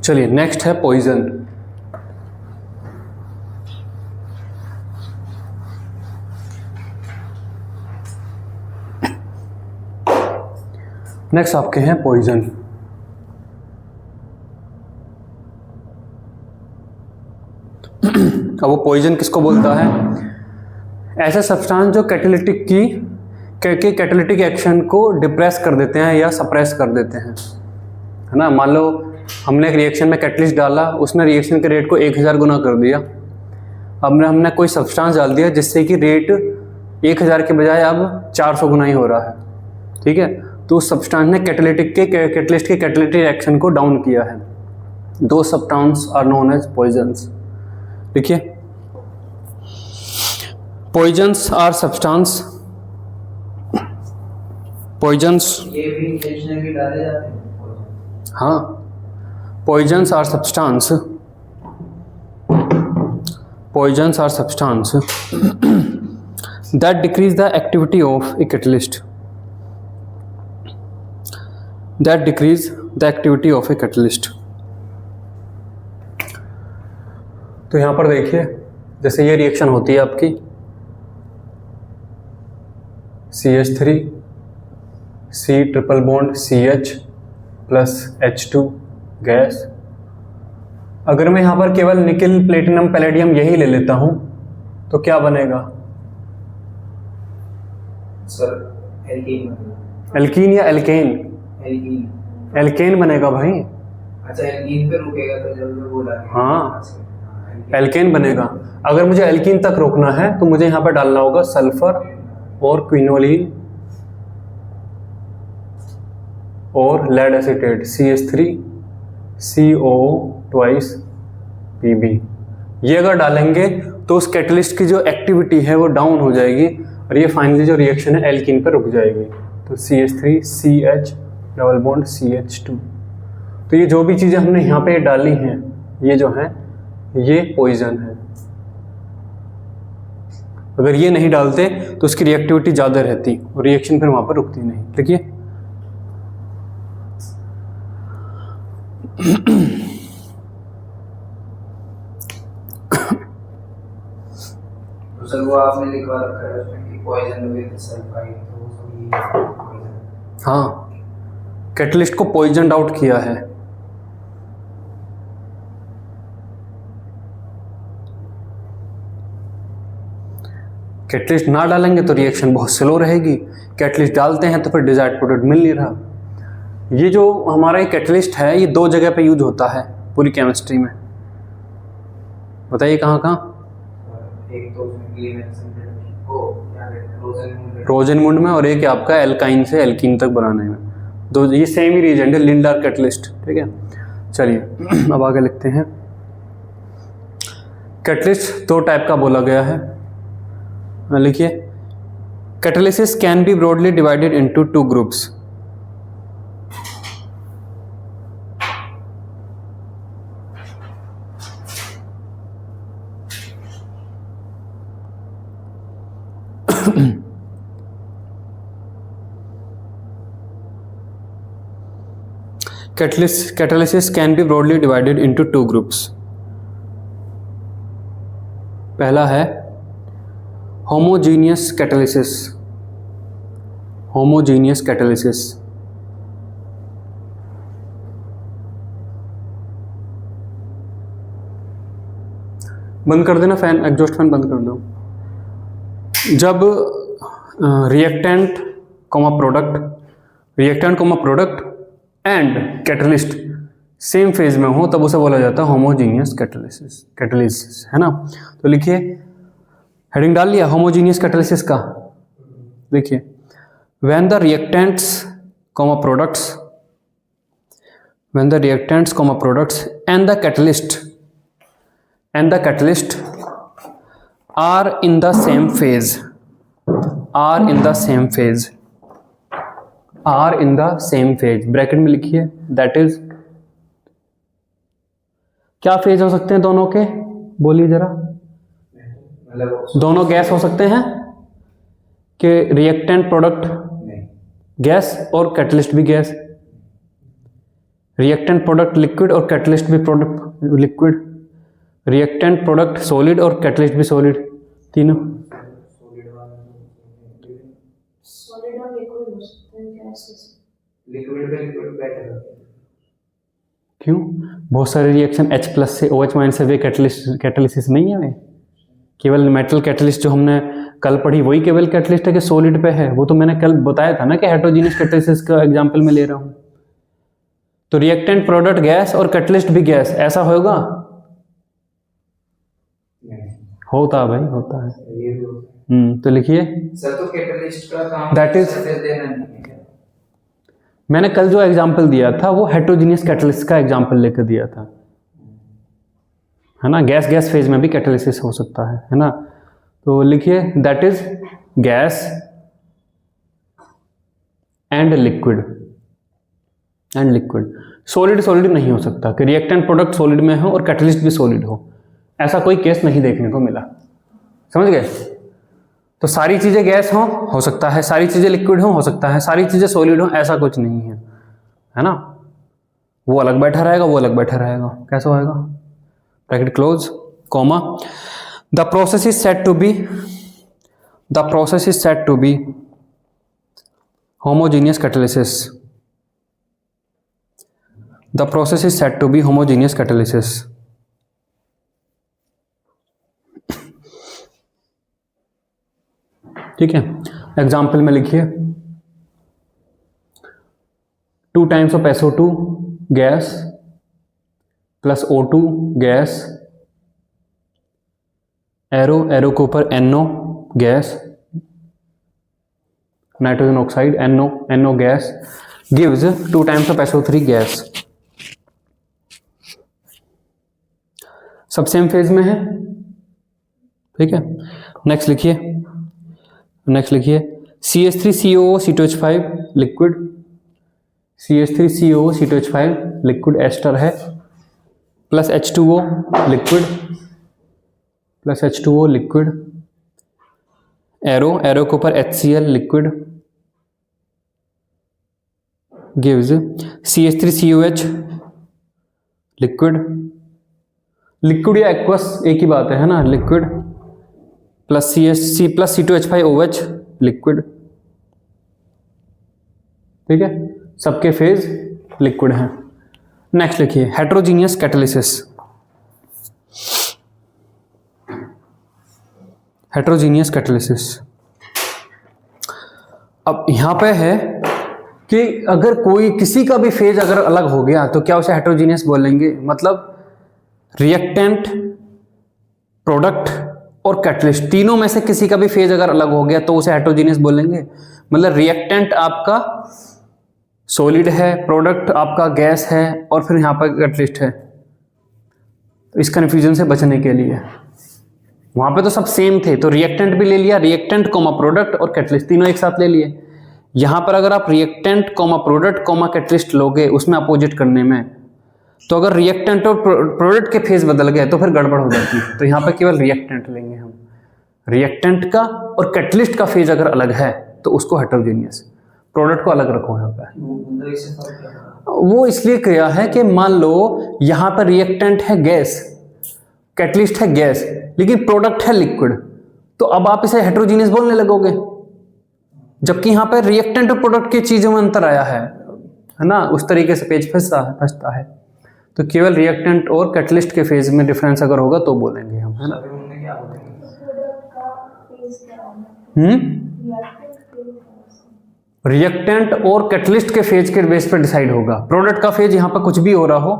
चलिए नेक्स्ट है poison. Next आपके हैं पॉइजन। अब वो पॉइजन किसको बोलता है? ऐसे सब्सटेंस जो कैटालिटिक एक्शन को डिप्रेस कर देते हैं या सप्रेस कर देते हैं, है ना। मान लो हमने एक रिएक्शन में कैटलिस्ट डाला, उसने रिएक्शन के रेट को 1000 गुना कर दिया। अब हमने कोई सब्सटेंस डाल दिया जिससे कि रेट 1000 के बजाय अब 400 गुना ही हो रहा है, ठीक है। तो उस सब्सटेंस ने कैटलिस्ट के कैटालिटिक एक्शन को डाउन किया है। दो substance are known as poisons. देखिए, पॉइजन्स आर सब्सटेंस, पॉइजन्स, ये भी इंटेंशनली डाले जाते हैं। हाँ, poisons are substance, poisons are substance that decrease the activity of a catalyst, that decrease the activity of a catalyst। तो यहां पर देखिए, जैसे ये रिएक्शन होती है आपकी CH3 C triple bond CH plus H2 gas. अगर मैं यहां पर केवल निकिल प्लेटिनम पैलेडियम यही ले लेता हूं तो क्या बनेगा? सर एल्कीन, एल्कीन या एल्केन? एल्कीन, एल्केन बनेगा भाई। अच्छा एल्कीन पे रुकेगा तो जब मैं बोला। हाँ, एल्केन बनेगा। अगर मुझे एल्कीन तक रोकना है तो मुझे यहाँ पर डालना होगा सल्फर और क्विनोलिन और lead acetate CH3 CO twice Pb। ये अगर डालेंगे तो उस कैटलिस्ट की जो एक्टिविटी है वो डाउन हो जाएगी और ये फाइनली जो रिएक्शन है एल्कीन पर रुक जाएगी। तो CH3 CH double bond CH2। तो ये जो भी चीज़ें हमने यहाँ पे डाली हैं ये जो हैं ये पॉइजन है। अगर ये नहीं डालते तो उसकी रिएक्टिविटी ज़्यादा रहती और रिएक्शन फिर वहाँ पर रुकती नहीं। देखिए, तो सर वो आपने लिखवा रखा है उसमें कि पॉइजन विद सल्फाइड, तो वो सब ये पॉइजन। हाँ, कैटलिस्ट को पॉइजन आउट किया है। कैटलिस्ट ना डालेंगे तो रिएक्शन बहुत स्लो रहेगी, कैटलिस्ट डालते हैं तो फिर डिजायर्ड प्रोडक्ट मिल नहीं रहा। ये जो हमारा ये कैटलिस्ट है ये दो जगह पे यूज होता है पूरी केमिस्ट्री में। बताइए कहाँ कहाँ? एक तो रोजेनमुंड में और एक आपका एल्काइन से एल्कीन तक बनाने में। दो ये सेम ही रीजेंट है, लिंडार कैटलिस्ट, ठीक है। चलिए अब आगे लिखते हैं। कैटलिस्ट दो टाइप का बोला गया है, लिखिए। Catalysis can be broadly divided into two groups. Catalysis can be broadly divided into two groups. पहला है homogeneous catalysis, homogeneous catalysis। बंद कर देना फैन, एग्जॉस्ट फैन बंद कर दो। जब reactant comma product and catalyst same phase में हो तब उसे बोला जाता है होमोजीनियस कैटालिसिस, है ना। तो लिखिए, हेडिंग डाल लिया होमोजीनियस कैटालिसिस का। देखिए, when the reactants comma products and the catalyst are in the same phase, bracket में लिखिए, दैट इज। क्या फेज हो सकते हैं दोनों के? बोलिए जरा। दोनों गैस हो सकते हैं कि रिएक्टेंट प्रोडक्ट गैस और कैटलिस्ट भी गैस? रिएक्टेंट प्रोडक्ट लिक्विड और कैटलिस्ट भी product liquid, reactant product solid और कैटलिस्ट भी सॉलिड, तीनों। सॉलिड और लिक्विड हो सकते हैं गैसेस। लिक्विड पे लिक्विड बेटर होता है। क्यों? बहुत सारे रिएक्शन H+ से OH- से वे कैटलिसिस नहीं है वे। केवल मेटल कैटलिस्ट जो हमने कल पढ़ी वही केवल कैटलिस्ट है कि सॉलिड पे है? वो तो मैंने कल बताया था ना कि हेटेरोजीनियस कैटलिसिस का एग्जांपल मैं ले रहा हूँ। तो रिएक्टेंट प्रोडक्ट गैस और कैटलिस्ट भी गैस, ऐसा होगा? नहीं, होता भाई, होता है। ये भी होता है। तो लिखिए सर तो कैटलिस्ट का काम That is- surface देना नहीं है। मैंने कल जो एग्जांपल दिया था वो हेटेरोजीनियस कैटलिस्ट का एग्जांपल लेकर दिया था, है ना। गैस गैस फेज में भी कैटालिसिस हो सकता है ना। तो लिखिए that is gas and liquid, solid solid नहीं हो सकता कि रिएक्टेंट प्रोडक्ट सॉलिड में हो और कैटलिस्ट भी सॉलिड हो, ऐसा कोई केस नहीं देखने को मिला। समझ गए? तो सारी चीजें गैस हो सकता है, सारी चीजें लिक्विड हो सकता है, सारी चीजें सॉलिड हो, ऐसा कुछ नहीं है ना। वो अलग बैठा रहेगा, वो अलग बैठा रहेगा, कैसा होएगा? Bracket close, comma, the process is said to be homogeneous catalysis, the process is said to be homogeneous catalysis. ठीक है, एग्जाम्पल में लिखिए 2 times of SO2 gas plus O2 gas, arrow के ऊपर NO gas, nitrogen oxide NO gas gives 2 times of SO3 gas. सब same phase में है, ठीक है। नेक्स्ट लिखिए CH3COO C2H5 liquid, CH3COO C2H5 liquid ester है, प्लस H2O लिक्विड, एरो के ऊपर HCl liquid gives CH3COH liquid या एक्वस एक ही बात है ना, लिक्विड प्लस C2H5OH लिक्विड। ठीक है, सबके फेज लिक्विड हैं। नेक्स्ट लिखिए हेटेरोजीनियस कैटालिसिस। अब यहां पे है कि अगर कोई किसी का भी फेज अगर अलग हो गया तो क्या उसे हेटेरोजीनियस बोलेंगे? मतलब रिएक्टेंट, प्रोडक्ट और कैटलिस्ट तीनों में से किसी का भी फेज अगर अलग हो गया तो उसे हेटेरोजीनियस बोलेंगे। मतलब रिएक्टेंट आपका सॉलिड है, प्रोडक्ट आपका गैस है और फिर यहां पर कैटलिस्ट है। तो इस कन्फ्यूजन से बचने के लिए वहां पे तो सब सेम थे, तो रिएक्टेंट भी ले लिया, रिएक्टेंट कोमा प्रोडक्ट और कैटलिस्ट तीनों एक साथ ले लिए। यहां पर अगर आप reactant comma product comma catalyst लोगे उसमें अपोजिट करने में, तो अगर रिएक्टेंट और प्रोडक्ट के फेज बदल गए तो फिर गड़बड़ हो जाती है। तो यहाँ पे केवल रिएक्टेंट लेंगे हम, रिएक्टेंट का और कैटलिस्ट का फेज अगर अलग है तो उसको हेटेरोजीनियस, प्रोडक्ट को अलग रखो यहाँ पे। वो इसलिए किया है कि मान लो यहाँ पर रिएक्टेंट है गैस, कैटलिस्ट है गैस, लेकिन प्रोडक्ट है लिक्विड, तो अब आप इसे हेटेरोजीनियस बोलने लगोगे, जबकि यहाँ पर रिएक्टेंट और प्रोडक्ट की चीजों में अंतर आया है ना। उस तरीके से पेज फंसता है। तो केवल रिएक्टेंट और कैटलिस्ट के फेज में डिफरेंस अगर होगा तो बोलेंगे हम, है ना। रिएक्टेंट और कैटलिस्ट के फेज के बेस पर डिसाइड होगा, प्रोडक्ट का फेज यहाँ पर कुछ भी हो रहा हो,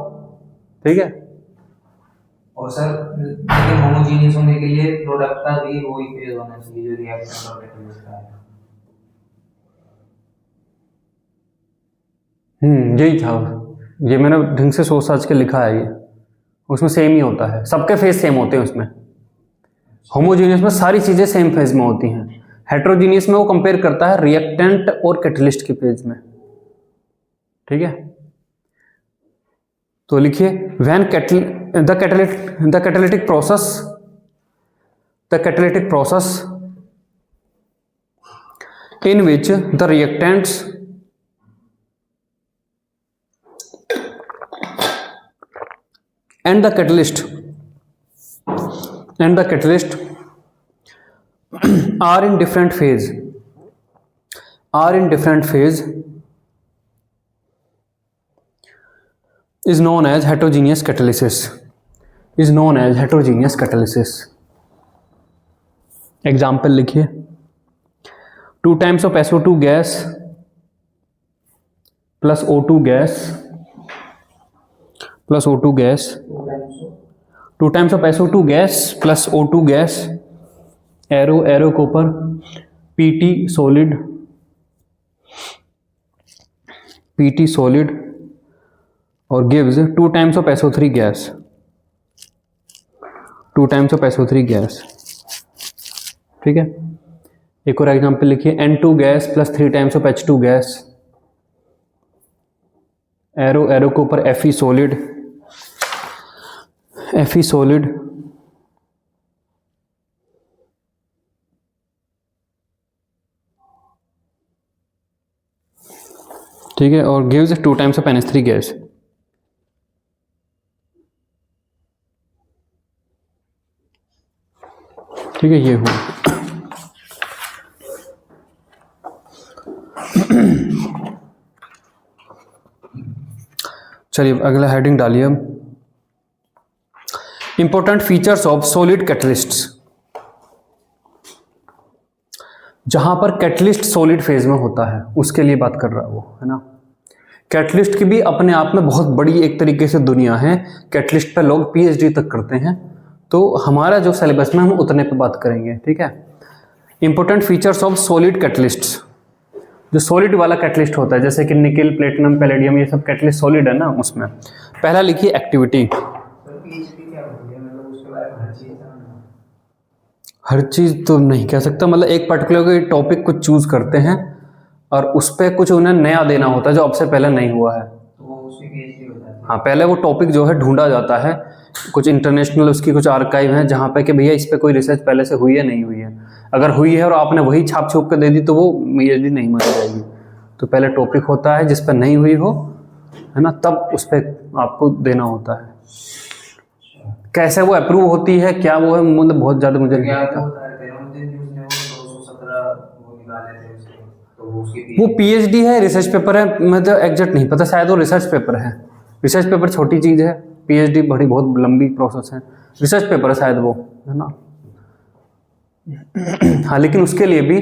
ठीक है। और सर लेकिन होमोजीनियस होने के लिए प्रोडक्ट का भी वही फेज होना चाहिए जो रिएक्टेंट और कैटलिस्ट का है। यही था, ये मैंने ढंग से सोच साच के लिखा है, ये उसमें सेम ही होता है, सबके फेज सेम होते हैं उसमें। होमोजीनियस में सारी चीजें सेम फेज में होती हैं, हेटेरोजीनियस में वो कंपेयर करता है रिएक्टेंट और कैटलिस्ट के फेज में, ठीक है। तो लिखिए when the catalytic process in which the reactants and the catalyst are in different phase is known as heterogeneous catalysis. Example लिखिए, 2 times of SO2 gas plus O2 gas plus O2 gas, 2 times of SO2 gas plus O2 gas, arrow के ऊपर PT solid और gives 2 times of SO3 gas, 2 times of SO3 gas। ठीक है, एक और example लिखिए, N2 gas plus 3 times of H2 gas, arrow के ऊपर Fe solid ठीक है, और gives 2 times of NH3 gas. ठीक है, ये हुआ। चलिए अगला हेडिंग डालिए हम, important features of solid catalysts. जहां पर कैटलिस्ट सॉलिड फेज में होता है उसके लिए बात कर रहा है वो, है ना। कैटलिस्ट की भी अपने आप में बहुत बड़ी एक तरीके से दुनिया है, कैटलिस्ट पे लोग PhD तक करते हैं, तो हमारा जो सिलेबस में हम उतने पे बात करेंगे। ठीक है, important features of solid catalysts. जो सॉलिड वाला कैटलिस्ट होता है जैसे कि निकल, प्लेटिनम, पैलेडियम, ये सब कैटलिस्ट सॉलिड है ना, उसमें पहला लिखिए एक्टिविटी। हर चीज़ तो नहीं कह सकता, मतलब एक पर्टिकुलर टॉपिक को चूज करते हैं और उस पर कुछ उन्हें नया देना होता है जो अब से पहले नहीं हुआ है। हाँ, पहले वो टॉपिक जो है ढूंढा जाता है, कुछ इंटरनेशनल उसकी कुछ आर्काइव हैं जहाँ पे कि भैया इस पर कोई रिसर्च पहले से हुई है नहीं हुई है। अगर हुई है और आपने वही छाप छूप कर दे दी तो वो PhD नहीं मानी जाएगी। तो पहले टॉपिक होता है जिस पर नहीं हुई हो, है ना, तब उस पर आपको देना होता है। कैसे वो अप्रूव होती है, क्या वो है, मतलब बहुत ज़्यादा मुझे नहीं पता। वो PhD है, रिसर्च पेपर है, मतलब एग्जैक्ट नहीं पता, शायद वो रिसर्च पेपर है। रिसर्च पेपर छोटी चीज़ है, PhD बड़ी बहुत लंबी प्रोसेस है। रिसर्च पेपर है शायद वो, है ना। हाँ, लेकिन उसके लिए भी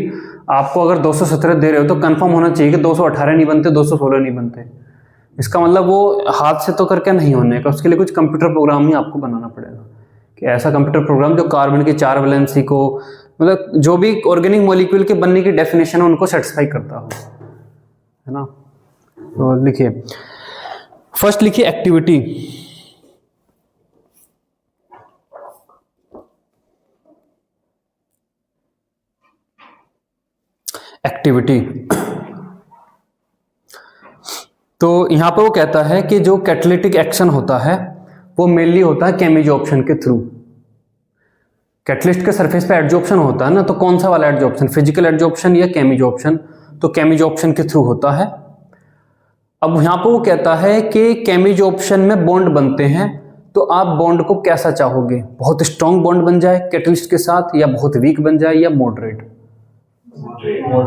आपको अगर 217 दे रहे हो तो कंफर्म होना चाहिए कि 218 नहीं बनते, 216 नहीं बनते। इसका मतलब वो हाथ से तो करके नहीं होने का, उसके लिए कुछ कंप्यूटर प्रोग्राम ही आपको बनाना पड़ेगा, कि ऐसा कंप्यूटर प्रोग्राम जो कार्बन की 4 वैलेंसी को, मतलब जो भी ऑर्गेनिक मॉलिक्यूल के बनने की डेफिनेशन है उनको सेटिस्फाई करता हो, है ना। तो लिखिए, फर्स्ट लिखिए एक्टिविटी। तो यहां पर वो कहता है कि जो कैटालिटिक एक्शन होता है वो मेनली होता है केमिजॉर्प्शन के थ्रू। कैटलिस्ट के सरफेस पे एडजॉर्प्शन होता है ना, तो कौन सा वाला एडजॉर्प्शन, फिजिकल एडजॉर्प्शन या केमिजॉर्प्शन? तो केमिजॉर्प्शन के थ्रू होता है। अब यहां पर वो कहता है कि केमिजॉर्प्शन में बॉन्ड बनते हैं, तो आप बॉन्ड को कैसा चाहोगे, बहुत स्ट्रॉन्ग बॉन्ड बन जाए कैटलिस्ट के साथ, या बहुत वीक बन जाए, या मॉडरेट?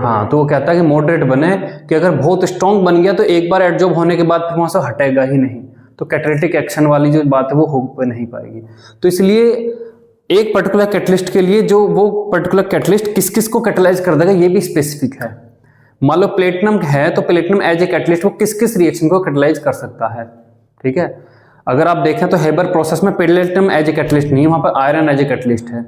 हाँ, तो वो कहता है कि मॉडरेट बने, कि अगर बहुत स्ट्रॉन्ग बन गया तो एक बार एडजॉर्ब होने के बाद फिर वहां से हटेगा ही नहीं, तो कैटालिटिक एक्शन वाली जो बात है वो हो नहीं पाएगी। तो इसलिए एक पर्टिकुलर कैटलिस्ट के लिए जो वो पर्टिकुलर कैटलिस्ट किस किस को कैटलाइज कर देगा ये भी स्पेसिफिक है। मान लो प्लेटिनम है तो प्लेटिनम एज ए कैटलिस्ट वो किस किस रिएक्शन को कैटलाइज कर सकता है। ठीक है, अगर आप देखें तो हेबर प्रोसेस में प्लेटिनम एज ए कैटलिस्ट नहीं है, वहां पर आयरन एज ए कैटलिस्ट है।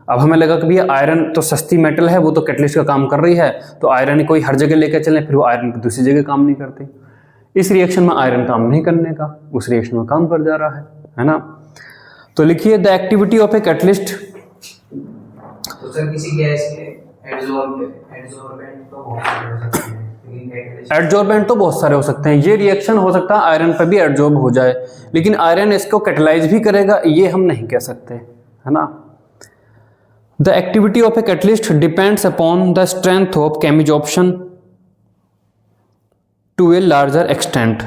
अब हमें लगा कि भैया आयरन तो सस्ती मेटल है, वो तो कैटलिस्ट का काम कर रही है, तो आयरन कोई हर जगह लेकर चले, फिर वो आयरन की दूसरी जगह काम नहीं करती। इस रिएक्शन में आयरन काम नहीं करने का, उस रिएक्शन में काम कर जा रहा है ना। तो लिखिए the activity of a catalyst. तो सर किसी गैस के एडजॉर्बेंट तो बहुत सारे हो सकते हैं, लेकिन कैटलिस्ट एडजॉर्बेंट तो बहुत सारे हो सकते हैं। ये रिएक्शन हो सकता है आयरन पर भी एडजॉर्ब हो जाए, लेकिन आयरन इसको कैटलाइज भी करेगा ये हम नहीं कह सकते, है ना। The activity of a catalyst depends upon the strength of chemisorption to a larger extent.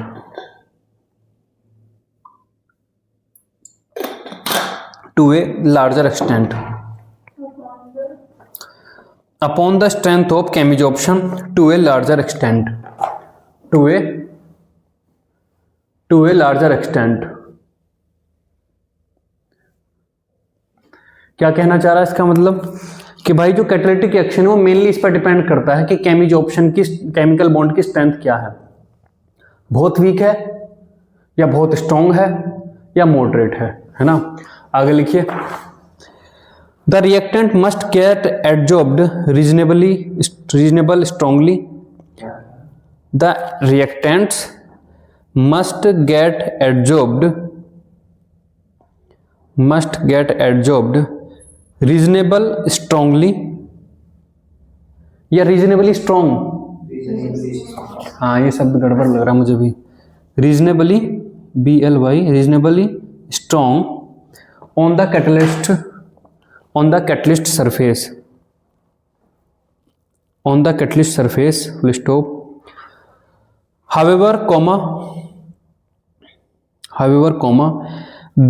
To a larger extent upon the strength of chemisorption to a larger extent to a larger extent. क्या कहना चाह रहा है इसका मतलब कि भाई जो कैटालिटिक एक्शन है वो मेनली इस पर डिपेंड करता है कि केमिजोप्शन की केमिकल बॉन्ड की स्ट्रेंथ क्या है, बहुत वीक है या बहुत स्ट्रॉन्ग है या मॉडरेट है ना। आगे लिखिए, the reactant must get adsorbed reasonable strongly. The reactants must get adsorbed reasonable strongly या रीजनेबली स्ट्रॉन्ग। हाँ, ये शब्द गड़बड़ लग रहा मुझे भी। Reasonably BLY reasonably strong on the catalyst surface full stop. however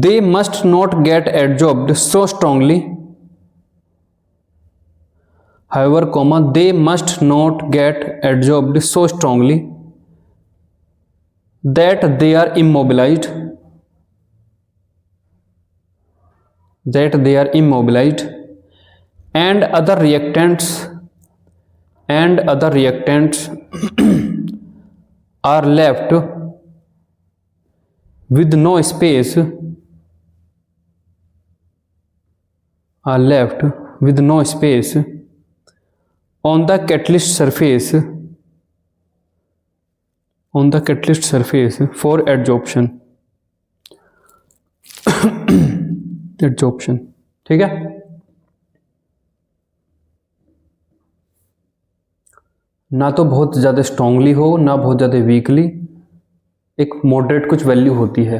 they must not get adsorbed so strongly that they are immobilized and other reactants are left with no space on the catalyst surface for adsorption। ठीक है। ना तो बहुत ज़्यादा strongly हो ना बहुत ज़्यादा वीकली, एक मॉडरेट कुछ वैल्यू होती है।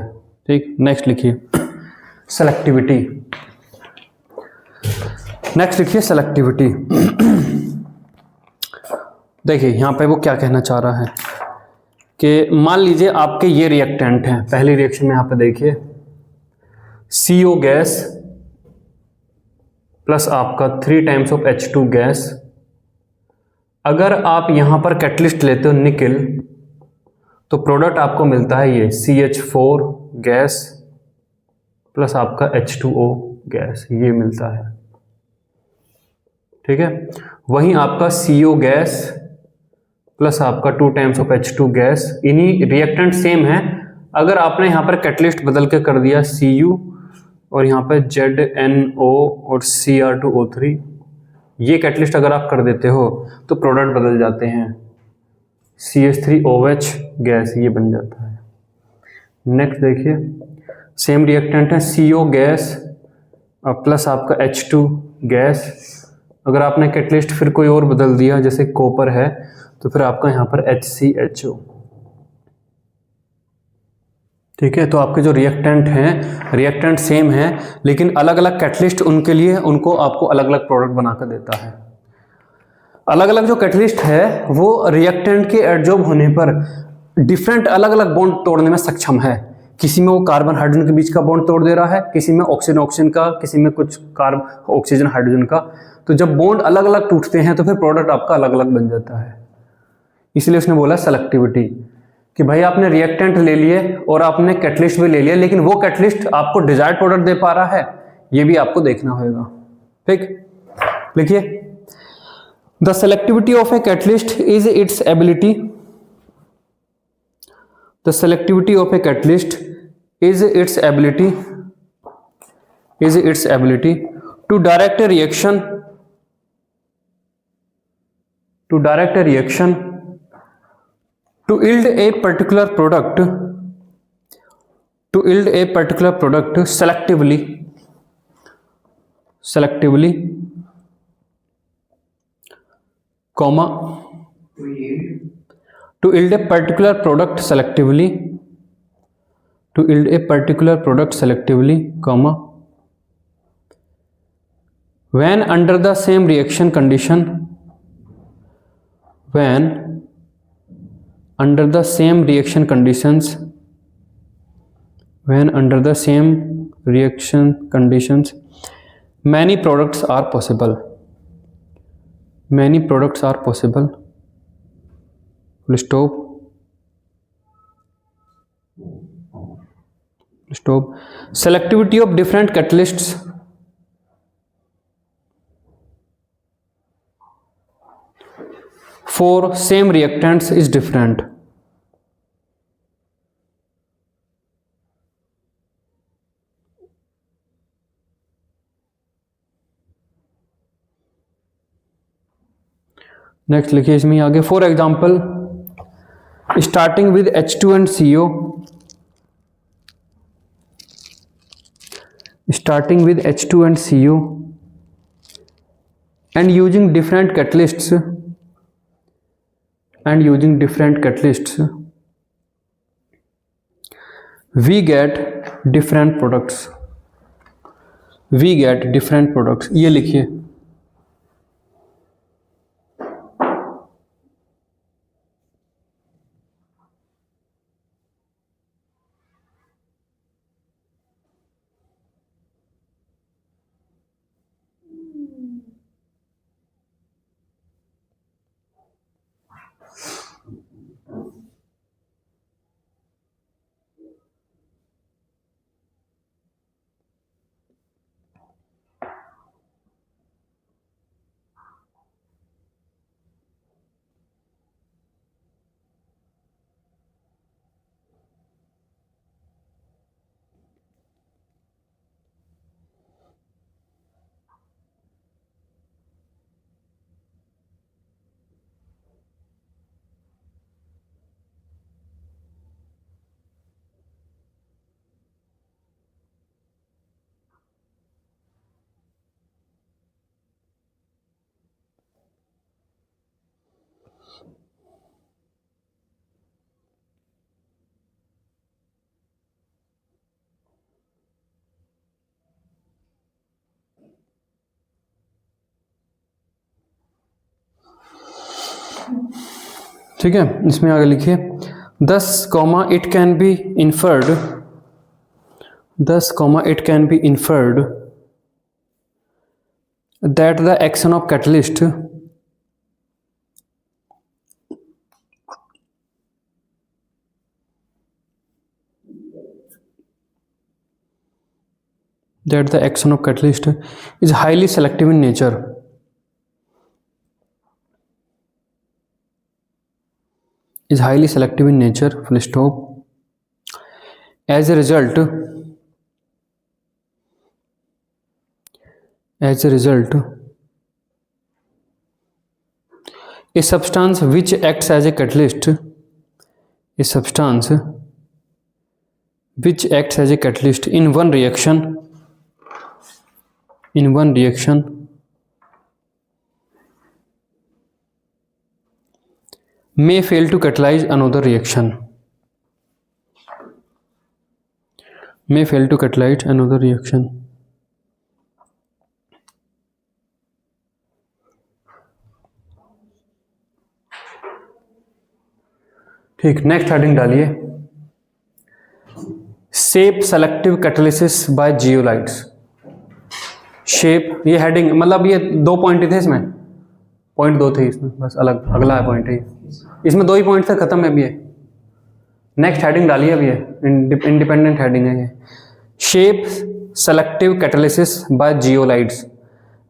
ठीक, नेक्स्ट लिखिए सेलेक्टिविटी। देखिए यहाँ पे वो क्या कहना चाह रहा है कि मान लीजिए आपके ये रिएक्टेंट हैं। पहली रिएक्शन में यहाँ पे देखिए CO गैस प्लस आपका 3 टाइम्स ऑफ H2 गैस। अगर आप यहाँ पर कैटलिस्ट लेते हो निकल, तो प्रोडक्ट आपको मिलता है ये CH4 गैस प्लस आपका H2O गैस, ये मिलता है। ठीक है, वहीं आपका CO गैस प्लस आपका 2 टाइम्स ऑफ H2 गैस, इन्हीं रिएक्टेंट सेम है। अगर आपने यहाँ पर कैटलिस्ट बदल के कर दिया Cu और यहाँ पे ZNO और Cr2O3, ये कैटलिस्ट अगर आप कर देते हो तो प्रोडक्ट बदल जाते हैं, CH3OH गैस ये बन जाता है। नेक्स्ट देखिए सेम रिएक्टेंट है CO गैस प्लस आपका H2 गैस। अगर आपने कैटलिस्ट फिर कोई और बदल दिया जैसे कॉपर है तो फिर आपका यहाँ पर HCHO। ठीक है, तो आपके जो रिएक्टेंट हैं रिएक्टेंट सेम हैं लेकिन अलग अलग कैटलिस्ट उनके लिए उनको आपको अलग अलग प्रोडक्ट बनाकर देता है। अलग अलग जो कैटलिस्ट है वो रिएक्टेंट के एडजॉर्ब होने पर डिफरेंट अलग अलग बॉन्ड तोड़ने में सक्षम है। किसी में वो कार्बन हाइड्रोजन के बीच का बॉन्ड तोड़ दे रहा है, किसी में ऑक्सीजन ऑक्सीजन का, किसी में कुछ ऑक्सीजन हाइड्रोजन का। तो जब बॉन्ड अलग अलग टूटते हैं तो फिर प्रोडक्ट आपका अलग अलग बन जाता है। इसलिए उसने बोला सेलेक्टिविटी कि भाई आपने रिएक्टेंट ले लिए और आपने कैटलिस्ट भी ले लिया, लेकिन वो कैटलिस्ट आपको डिजायर्ड प्रोडक्ट दे पा रहा है, ये भी आपको देखना होगा। ठीक, लिखिए the selectivity of a catalyst is its ability to direct a reaction to yield a particular product selectively comma to yield a particular product selectively comma when under the same reaction condition when under the same reaction conditions many products are possible, many products are possible, full stop, stop. Selectivity of different catalysts for same reactants is different. Next लिखिए इसमें आगे, for example starting with H2 and CO, starting with H2 and CO and using different catalysts we get different products, ये लिखिए। ठीक है, इसमें आगे लिखिए 10, it can be inferred that the action of catalyst is highly selective in nature. Full stop. As a result, a substance which acts as a catalyst in one reaction may fail to catalyze another reaction. ठीक, next heading डालिए, shape selective catalysis by zeolites. Shape, ये heading मतलब ये 2 point थे इसमें, point 2 थे इसमें, बस अलग अगला पॉइंट है इसमें 2 ही पॉइंट से खत्म है अभी ये। नेक्स्ट हेडिंग डालिए अभी, ये इंडिपेंडेंट हेडिंग है ये, shape selective catalysis by zeolites,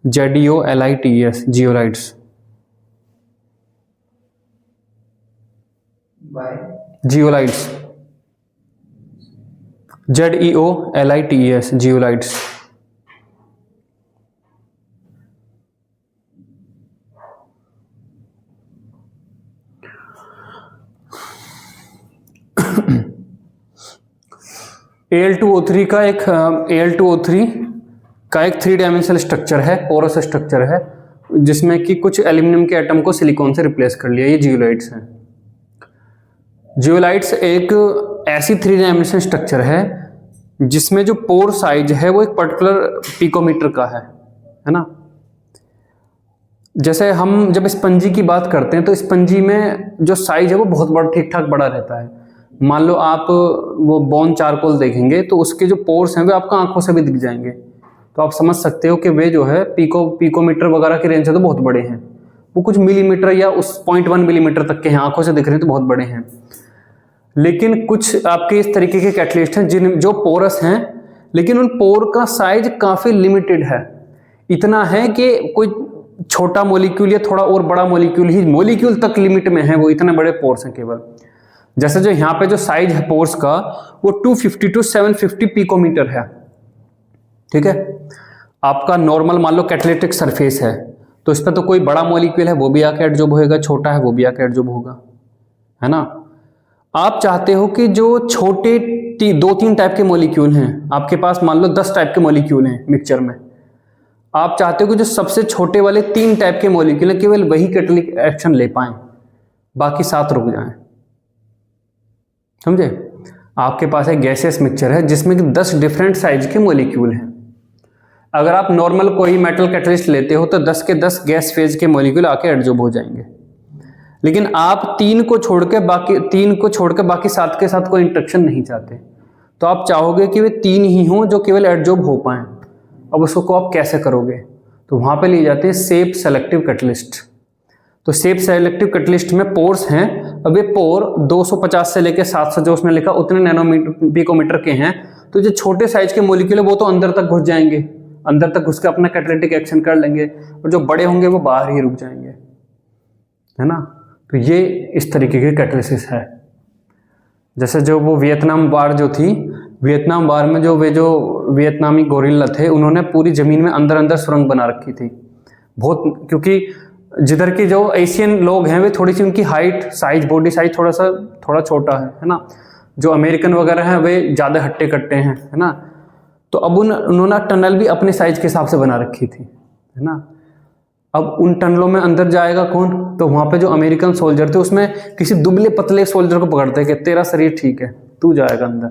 ZEOLITES, zeolites, zeolites, ZEOLITES, zeolites. Al2O3 का एक 3 डायमेंशनल स्ट्रक्चर है, पोरस स्ट्रक्चर है, जिसमें कि कुछ एल्यूमिनियम के एटम को सिलिकॉन से रिप्लेस कर लिया। ये जियोलाइट्स हैं। जियोलाइट्स एक ऐसी 3 डायमेंशनल स्ट्रक्चर है जिसमें जो पोर साइज है वो एक पर्टिकुलर पिकोमीटर का है ना। जैसे हम जब स्पंजी की बात करते हैं तो स्पंजी में जो साइज है वो बहुत बड़ा, ठीक ठाक बड़ा रहता है, मान लो आप वो बोन चारकोल देखेंगे तो उसके जो पोर्स हैं वे आपको आंखों से भी दिख जाएंगे, तो आप समझ सकते हो कि वे जो है पिकोमीटर वगैरह की रेंज से तो बहुत बड़े हैं, वो कुछ मिलीमीटर या उस 0.1 मिलीमीटर तक के हैं, आंखों से दिख रहे हैं तो बहुत बड़े हैं। लेकिन कुछ आपके इस तरीके के कैटलिस्ट हैं जिन जो पोरस हैं, लेकिन उन पोर का साइज काफ़ी लिमिटेड है, इतना है कि कोई छोटा मॉलिक्यूल या थोड़ा और बड़ा मॉलिक्यूल ही मॉलिक्यूल तक लिमिट में है, वो इतने बड़े पोर्स हैं केवल। जैसे जो यहाँ पे जो साइज है पोर्स का वो 250 to 750 पिकोमीटर है, ठीक है। आपका नॉर्मल मान लो कैटालिटिक सरफेस है तो इस पर तो कोई बड़ा मॉलिक्यूल है वो भी आके एडजॉर्ब होएगा, छोटा है वो भी आके एडजॉर्ब होगा, है ना। आप चाहते हो कि जो छोटे 2-3 टाइप के मॉलिक्यूल हैं, आपके पास मान लो 10 टाइप के मॉलिक्यूल हैं मिक्सचर में, आप चाहते हो कि जो सबसे छोटे वाले 3 टाइप के मॉलिक्यूल हैं केवल वही कैटालिटिक एक्शन ले पाएं, बाकी 7 रुक जाएं, समझे। आपके पास एक गैसियस मिक्सचर है जिसमें कि 10 डिफरेंट साइज के मॉलिक्यूल हैं। अगर आप नॉर्मल कोई मेटल कैटलिस्ट लेते हो तो 10 के 10 गैस फेज के मॉलिक्यूल आके एडजॉर्ब हो जाएंगे, लेकिन आप 3 को छोड़ के बाकी 7 के साथ कोई इंटरेक्शन नहीं चाहते, तो आप चाहोगे कि वे 3 ही हों जो केवल एडजॉर्ब हो पाएं। अब उसको आप कैसे करोगे, तो वहां पे लिए जाते हैं शेप सेलेक्टिव कैटलिस्ट। तो शेप सेलेक्टिव कैटलिस्ट में पोर्स हैं, अब ये पोर 250 से लेकर 700 जो उसने लिखा उतने नैनोमीटर पिकोमीटर के हैं, तो जो छोटे साइज के मॉलिक्यूल है वो तो अंदर तक घुस जाएंगे, अंदर तक घुस के अपना कैटालिटिक एक्शन कर लेंगे, और जो बड़े होंगे वो बाहर ही रुक जाएंगे, है ना। तो ये इस तरीके की कैटालिसिस है। जैसे जो वो वियतनाम वार जो थी, वियतनाम वार में जो वियतनामी गोरिल्ला थे उन्होंने पूरी जमीन में अंदर अंदर सुरंग बना रखी थी बहुत, क्योंकि जिधर के जो एशियन लोग हैं वे थोड़ी सी उनकी हाइट साइज बॉडी साइज थोड़ा छोटा है ना। जो अमेरिकन वगैरह हैं वे ज़्यादा हट्टे कट्टे हैं, है ना। तो अब उन्होंने टनल भी अपने साइज के हिसाब से बना रखी थी, है ना। अब उन टनलों में अंदर जाएगा कौन, तो वहाँ पे जो अमेरिकन सोल्जर थे उसमें किसी दुबले पतले सोल्जर को पकड़ते कि तेरा शरीर ठीक है तू जाएगा अंदर,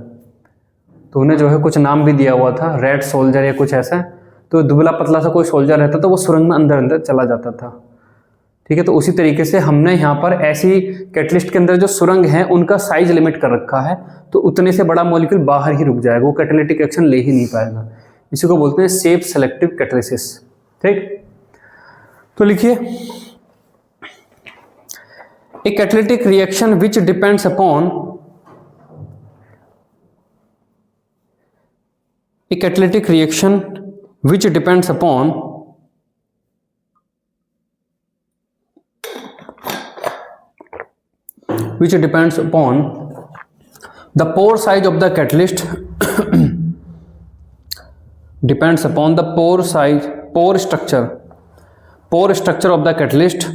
तो उन्हें जो है कुछ नाम भी दिया हुआ था, रेड सोल्जर या कुछ ऐसा। तो दुबला पतला सा कोई सोल्जर रहता तो वो सुरंग में अंदर अंदर चला जाता था, ठीक है। तो उसी तरीके से हमने यहाँ पर ऐसी कैटलिस्ट के अंदर जो सुरंग है उनका साइज लिमिट कर रखा है, तो उतने से बड़ा मॉलिक्यूल बाहर ही रुक जाएगा, वो कैटालिटिक एक्शन ले ही नहीं पाएगा। इसी को बोलते हैं शेप सेलेक्टिव कैटालिसिस, ठीक। तो लिखिए, a catalytic reaction which depends upon a catalytic reaction which depends upon the pore size of the catalyst depends upon the pore structure of the catalyst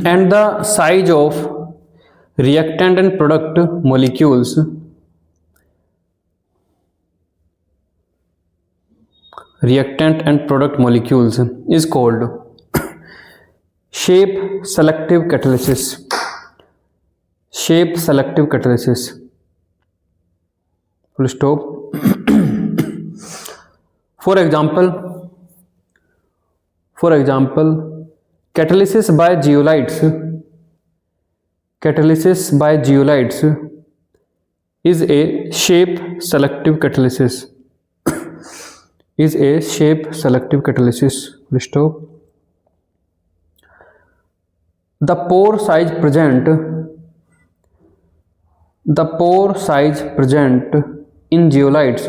and the size of reactant and product molecules is called shape selective catalysis. Full stop. For example, catalysis by zeolites is a shape selective catalysis. Full stop. The pore size present in zeolites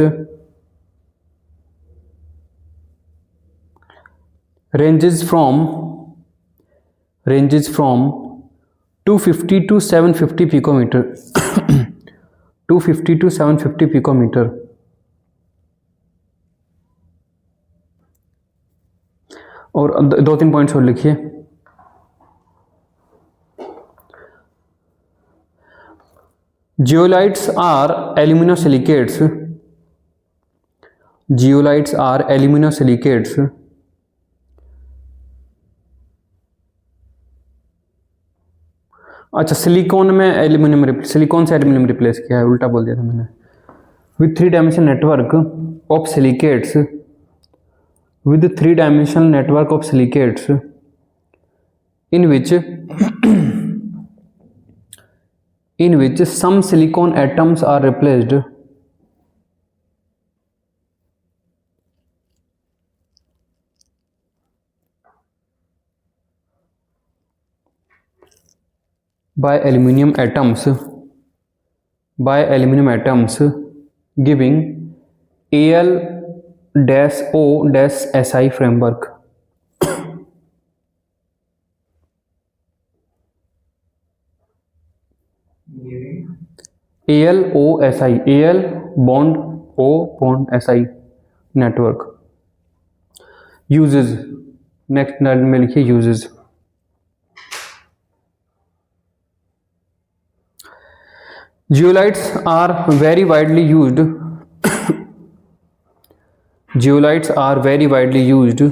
ranges from 250 to 750 picometer. 250 to 750 picometer. और 2-3 points और लिखिए। Zeolites are aluminosilicates. अच्छा, silicon से aluminium replace किया है, उल्टा बोल दिया था मैंने। With 3-dimensional network of silicates in which in which some silicon atoms are replaced by aluminum atoms giving Al-O-Si framework. ALOSI, Al bond O bond Si network. Uses, next line में लिखिए uses. Zeolites are very widely used. Zeolites are very widely used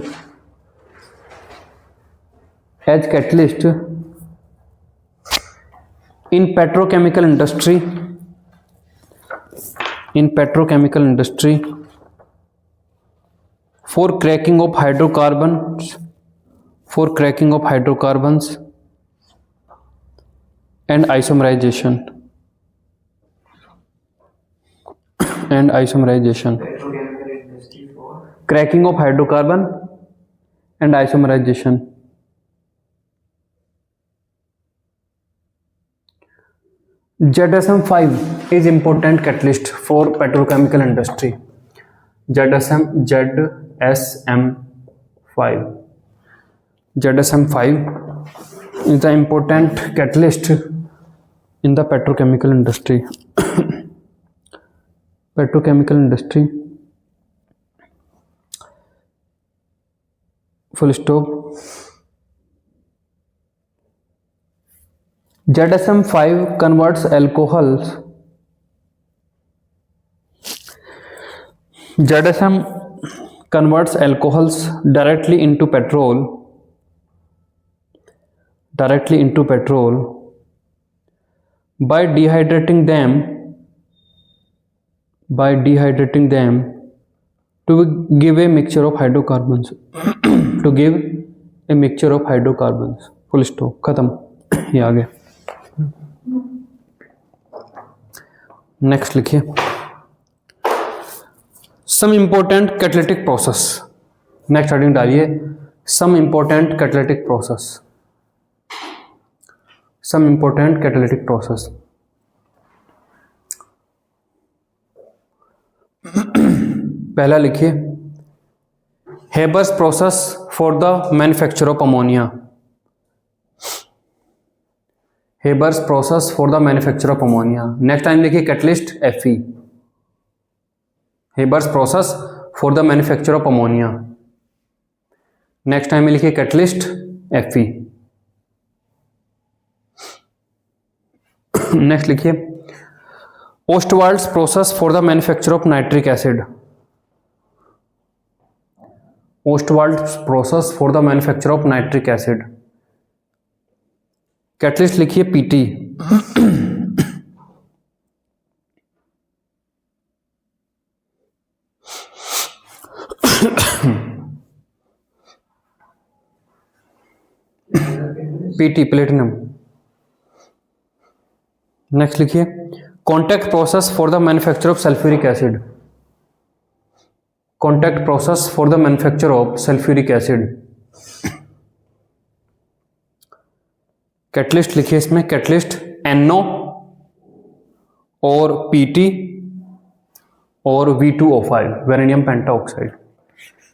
as catalyst in petrochemical industry. For cracking of hydrocarbons and isomerization. Petrochemical industry for Cracking of hydrocarbon and isomerization. ZSM5 is important catalyst for petrochemical industry. ZSM5 is the important catalyst in the petrochemical industry. Full stop. ZSM5 converts alcohols. ZSM converts alcohols directly into petrol by dehydrating them to give a mixture of hydrocarbons. Full stop. खत्म. ये आ गया. Next लिखिए. Some important catalytic process. Next heading डालिए some important catalytic process. पहला लिखिए Haber's process for the manufacture of ammonia. Haber's process for the manufacture of ammonia. Next time लिखिए catalyst Fe. Haber's process for the manufacture of ammonia. Next time में लिखिए catalyst Fe. Next लिखिए Ostwald's process for the manufacture of nitric acid. Ostwald's process for the manufacture of nitric acid. Catalyst लिखिए PT. PT platinum. Next लिखिए contact process for the manufacture of sulphuric acid. Contact process for the manufacture of sulphuric acid. Catalyst लिखिए इसमें catalyst NO और PT और V2O5 vanadium pentoxide.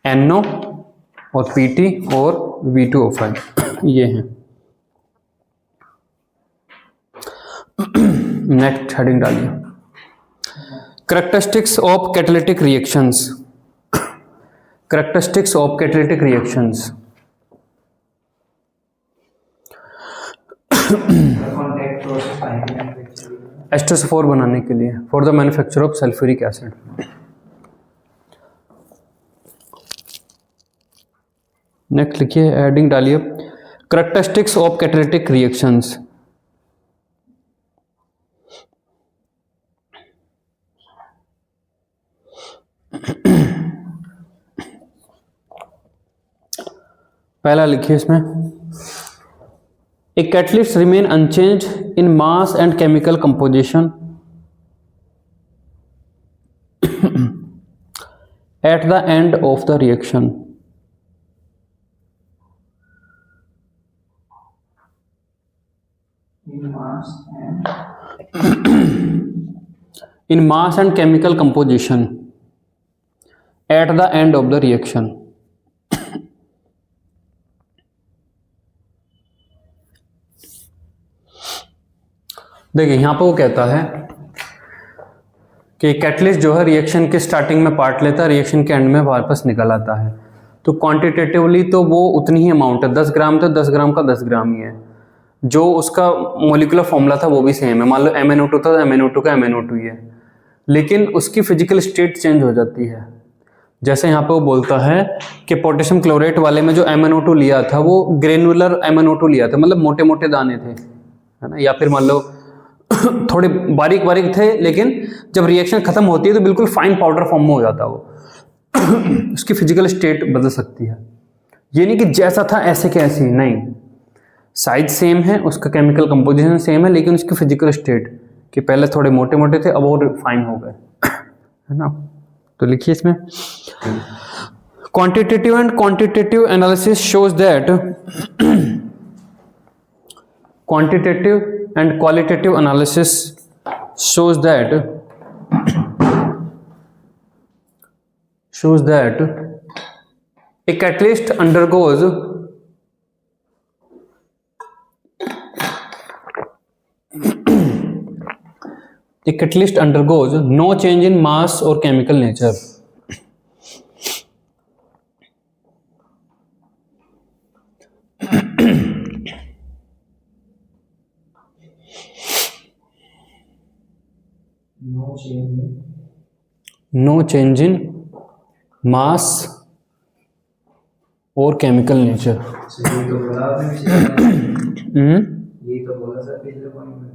NO और PT और V2O5 ये हैं. नेक्स्ट हेडिंग डालिए characteristics of catalytic reactions. Characteristics of catalytic reactions. contact process manufacturing. H2SO4 बनाने के लिए for the manufacture of sulphuric acid. Next लिखिए हेडिंग डालिए कैरेक्टरिस्टिक्स ऑफ कैटालिटिक रिएक्शंस. पहला लिखिए इसमें a catalyst remain unchanged in mass and chemical composition at the end of the reaction. In mass and chemical composition at the end of the reaction. देखिए यहाँ पे वो कहता है कि कैटलिस्ट जो है रिएक्शन के स्टार्टिंग में पार्ट लेता है, रिएक्शन के एंड में वापस निकल आता है। तो क्वांटिटेटिवली तो वो उतनी ही अमाउंट है, 10 ग्राम तो 10 ग्राम का 10 ग्राम ही है। जो उसका मोलिकुलर फॉर्मूला था वो भी सेम है। मान लो MnO2 था, MnO2 का MnO2 ही है, लेकिन उसकी फिजिकल स्टेट चेंज हो जाती है। जैसे यहाँ पे वो बोलता है कि पोटेशियम क्लोरेट वाले में जो MnO2 लिया था वो ग्रेनुलर MnO2 लिया था, मतलब मोटे मोटे दाने थे, है ना, या फिर मान लो थोड़े बारीक बारीक थे, लेकिन जब रिएक्शन खत्म होती है तो बिल्कुल फाइन पाउडर फॉर्म में हो जाता है वो। उसकी फिजिकल स्टेट बदल सकती है। ये नहीं कि जैसा था ऐसे के ऐसे, नहीं, साइज सेम है, उसका केमिकल कंपोजिशन सेम है, लेकिन उसकी फिजिकल स्टेट कि पहले थोड़े मोटे मोटे थे अब और फाइन हो गए, है ना। तो लिखिए इसमें, quantitative and quantitative analysis shows that quantitative and qualitative analysis shows that a catalyst undergoes no change in mass or chemical nature. No change in mass or chemical nature. ये तो बोला आपने पिछले ये तो बोला सर पिछले पॉइंट में।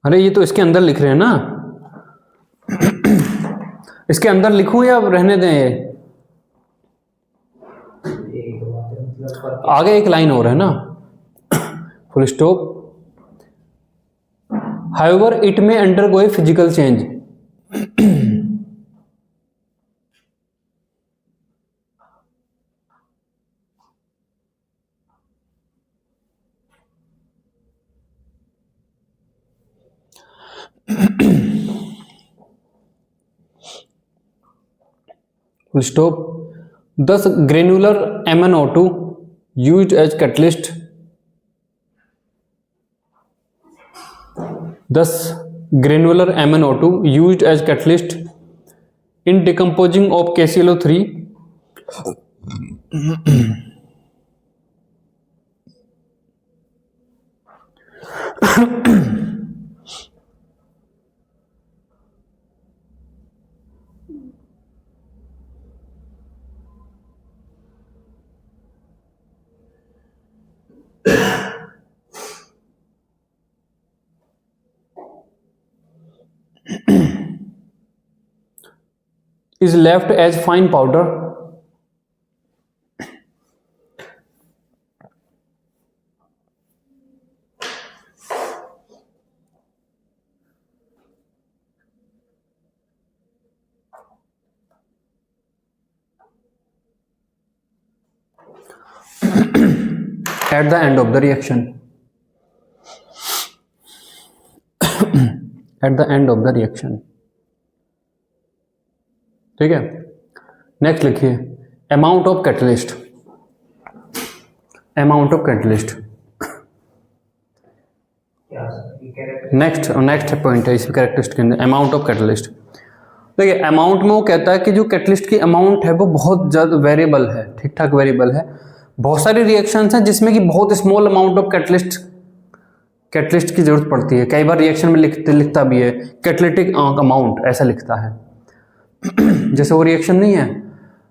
अरे ये तो इसके अंदर लिख रहे हैं ना, इसके अंदर लिखूं या रहने दें? एक बात है, मतलब आगे एक लाइन और है ना, full stop. However, it may undergo a physical change. Full stop. Thus, granular MnO2 used as catalyst. Thus, granular MnO2 used as catalyst in decomposing of KClO3 is left as fine powder at the end of the reaction. At the end of the reaction. ठीक है, next लिखिए amount of catalyst. Amount of catalyst क्या character next point है इस characteristic के अंदर, amount of catalyst. देखिए amount में वो कहता है कि जो कैटलिस्ट की अमाउंट है वो बहुत ज़्यादा वेरिएबल है, ठीक ठाक वेरिएबल है। बहुत सारी रिएक्शंस हैं जिसमें कि बहुत स्मॉल अमाउंट ऑफ कैटलिस्ट की जरूरत पड़ती है। कई बार रिएक्शन में लिखता भी है कैटलिटिक अमाउंट, ऐसा लिखता है। जैसे वो रिएक्शन नहीं है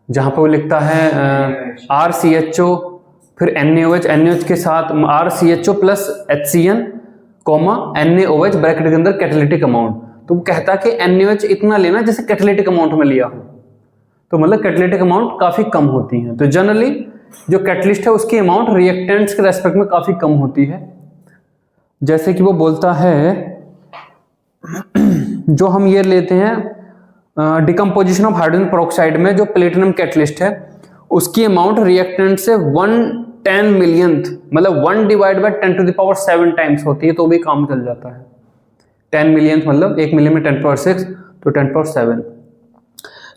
जहाँ पे वो लिखता है RCHO फिर NaOH के साथ RCHO plus HCN NaOH bracket के अंदर कैटलिटिक अमाउंट। तो वो कहता है कि NaOH इतना लेना जैसे कैटलिटिक अमाउंट में लिया हो, तो मतलब कैटलिटिक अमाउंट काफ़ी कम होती है। तो जनरली जो कैटलिस्ट है उसकी अमाउंट रिएक्टेंट्स के रेस्पेक्ट में काफ़ी कम होती है। जैसे कि वो बोलता है, जो हम ये लेते हैं डिकम्पोजिशन ऑफ हाइड्रोजन पेरोक्साइड में जो प्लेटिनम कैटलिस्ट है उसकी अमाउंट रिएक्टेंट से 1/10 मिलियंथ मतलब 1 डिवाइड बाय 10⁻7 टाइम्स होती है, तो भी काम चल जाता है। 10 मिलियंथ मतलब 1 मिलियन में 10⁻6 तो 10⁻7।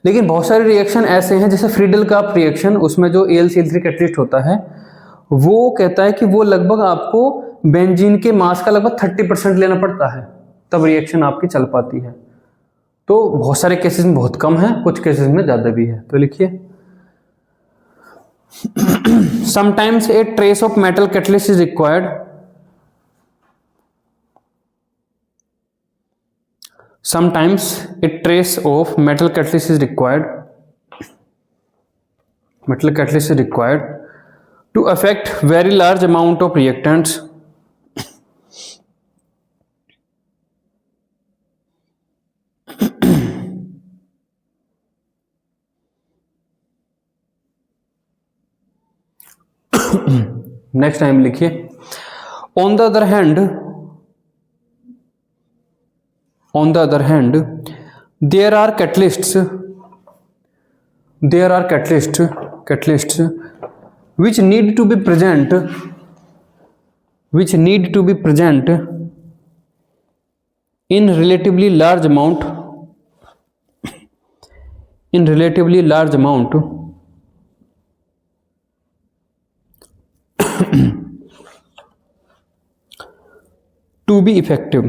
लेकिन बहुत सारे रिएक्शन ऐसे हैं जैसे फ्रीडल काप रिएक्शन, उसमें जो AlCl3 कैटलिस्ट होता है वो कहता है कि वो लगभग आपको बेंजीन के मास का लगभग 30% लेना पड़ता है, तब रिएक्शन आपकी चल पाती है। तो बहुत सारे केसेस में बहुत कम है, कुछ केसेस में ज़्यादा भी है। तो लिखिए, sometimes a trace of metal catalyst is required. Sometimes a trace of metal catalyst is required. Metal catalyst is required to affect very large amount of reactants. Next time लिखिए, on the other hand, there are catalysts which need to be present in relatively large amount to be effective.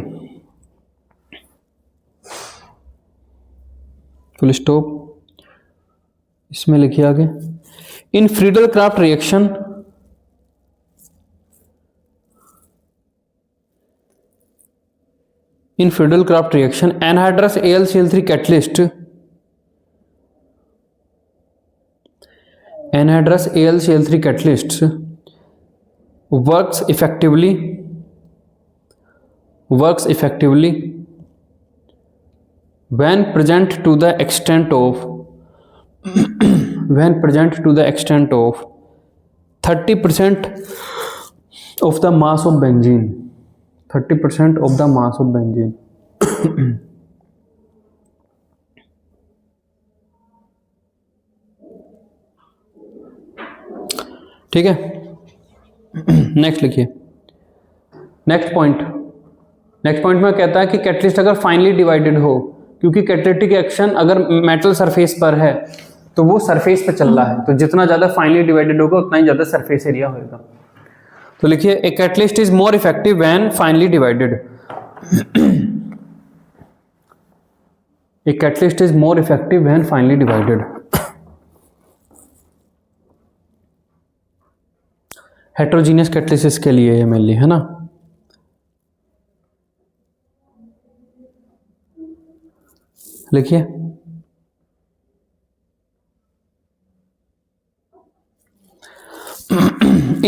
Full stop. इसमें लिखिए आगे, in Friedel Craft reaction anhydrous AlCl3 catalyst works effectively when present to the extent of 30% of the mass of benzene. 30% of the mass of benzene. ठीक है, next लिखिए। Next point में कहता है कि कैटलिस्ट अगर फाइनली डिवाइडेड हो, क्योंकि कैटेलिटिक एक्शन अगर मेटल सरफेस पर है तो वो सरफेस पे चल रहा है, तो जितना ज़्यादा फाइनली डिवाइडेड होगा उतना ही ज़्यादा सरफेस एरिया होगा। तो लिखिए, a catalyst is more effective when finally divided. A catalyst is more effective when finally divided. Heterogeneous catalysis के लिए मेनली है ना। लिखिए,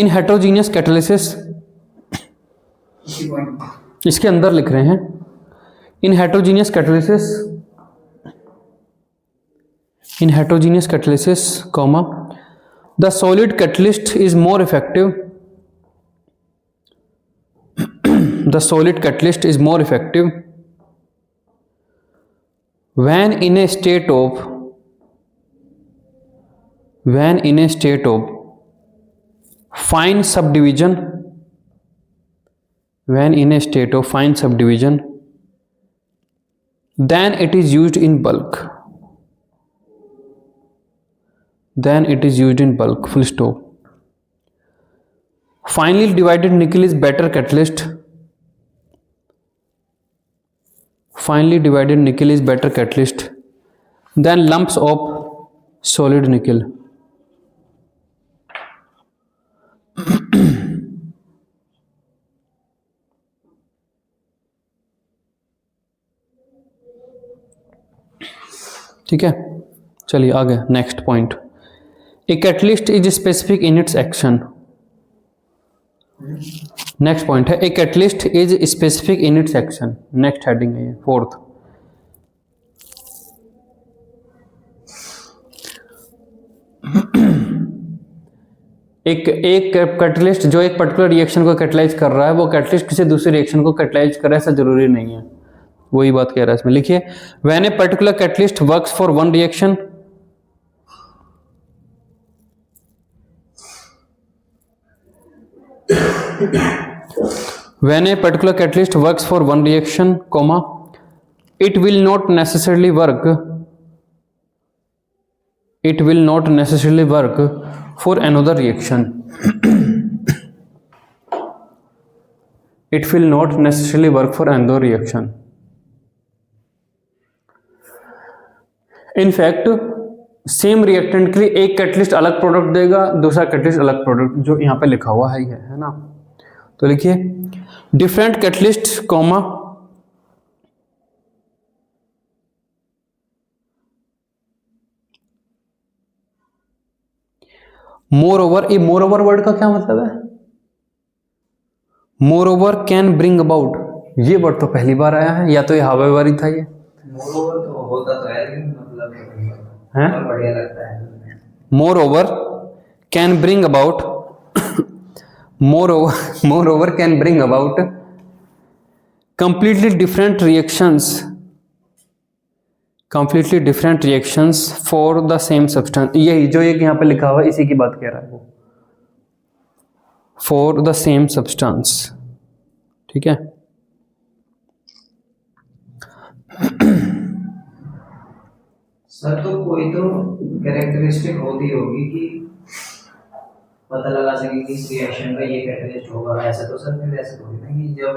इन हेट्रोजीनियस कैटलिसिस, इसके अंदर लिख रहे हैं, in heterogeneous catalysis comma the solid catalyst is more effective when in a state of fine subdivision then it is used in bulk full stop. Finely divided nickel is better catalyst than lumps of solid nickel. ठीक है, चलिए आगे। Next point, a catalyst is specific in its action. Next point है, a catalyst is specific in its action. Next heading है ये, fourth. एक catalyst जो एक पर्टिकुलर रिएक्शन को कैटलाइज कर रहा है, वो कैटलिस्ट किसी दूसरे रिएक्शन को कैटलाइज कर रहा है, ऐसा जरूरी नहीं है। वही बात कह रहा है इसमें। लिखिए, when a particular catalyst works for one reaction, when a particular catalyst works for one reaction, comma, it will not necessarily work for another reaction. It will not necessarily work for another reaction. In fact, same reactant के लिए एक catalyst अलग product देगा, दूसरा catalyst अलग product, जो यहाँ पे लिखा हुआ है ना। तो लिखिए, different catalyst comma more over, ये मोर ओवर वर्ड का क्या मतलब है? More over can bring about, ये वर्ड तो पहली बार आया है, या तो ये हावेवर ही था ये। मोर ओवर तो होता तो है, लेकिन मतलब हैं? बढ़िया लगता है। More over can bring about, more over can bring about completely different reactions for the same substance। यही जो एक यहाँ पे लिखा हुआ है, इसी की बात कह रहा है वो, for the same substance। ठीक है, सर तो कोई तो कैरेक्टरिस्टिक होती होगी कि पता लगा सके कि इस रिएक्शन का ये कैटलिस्ट होगा, ऐसा तो सर फिर ऐसे थोड़ी ना कि जब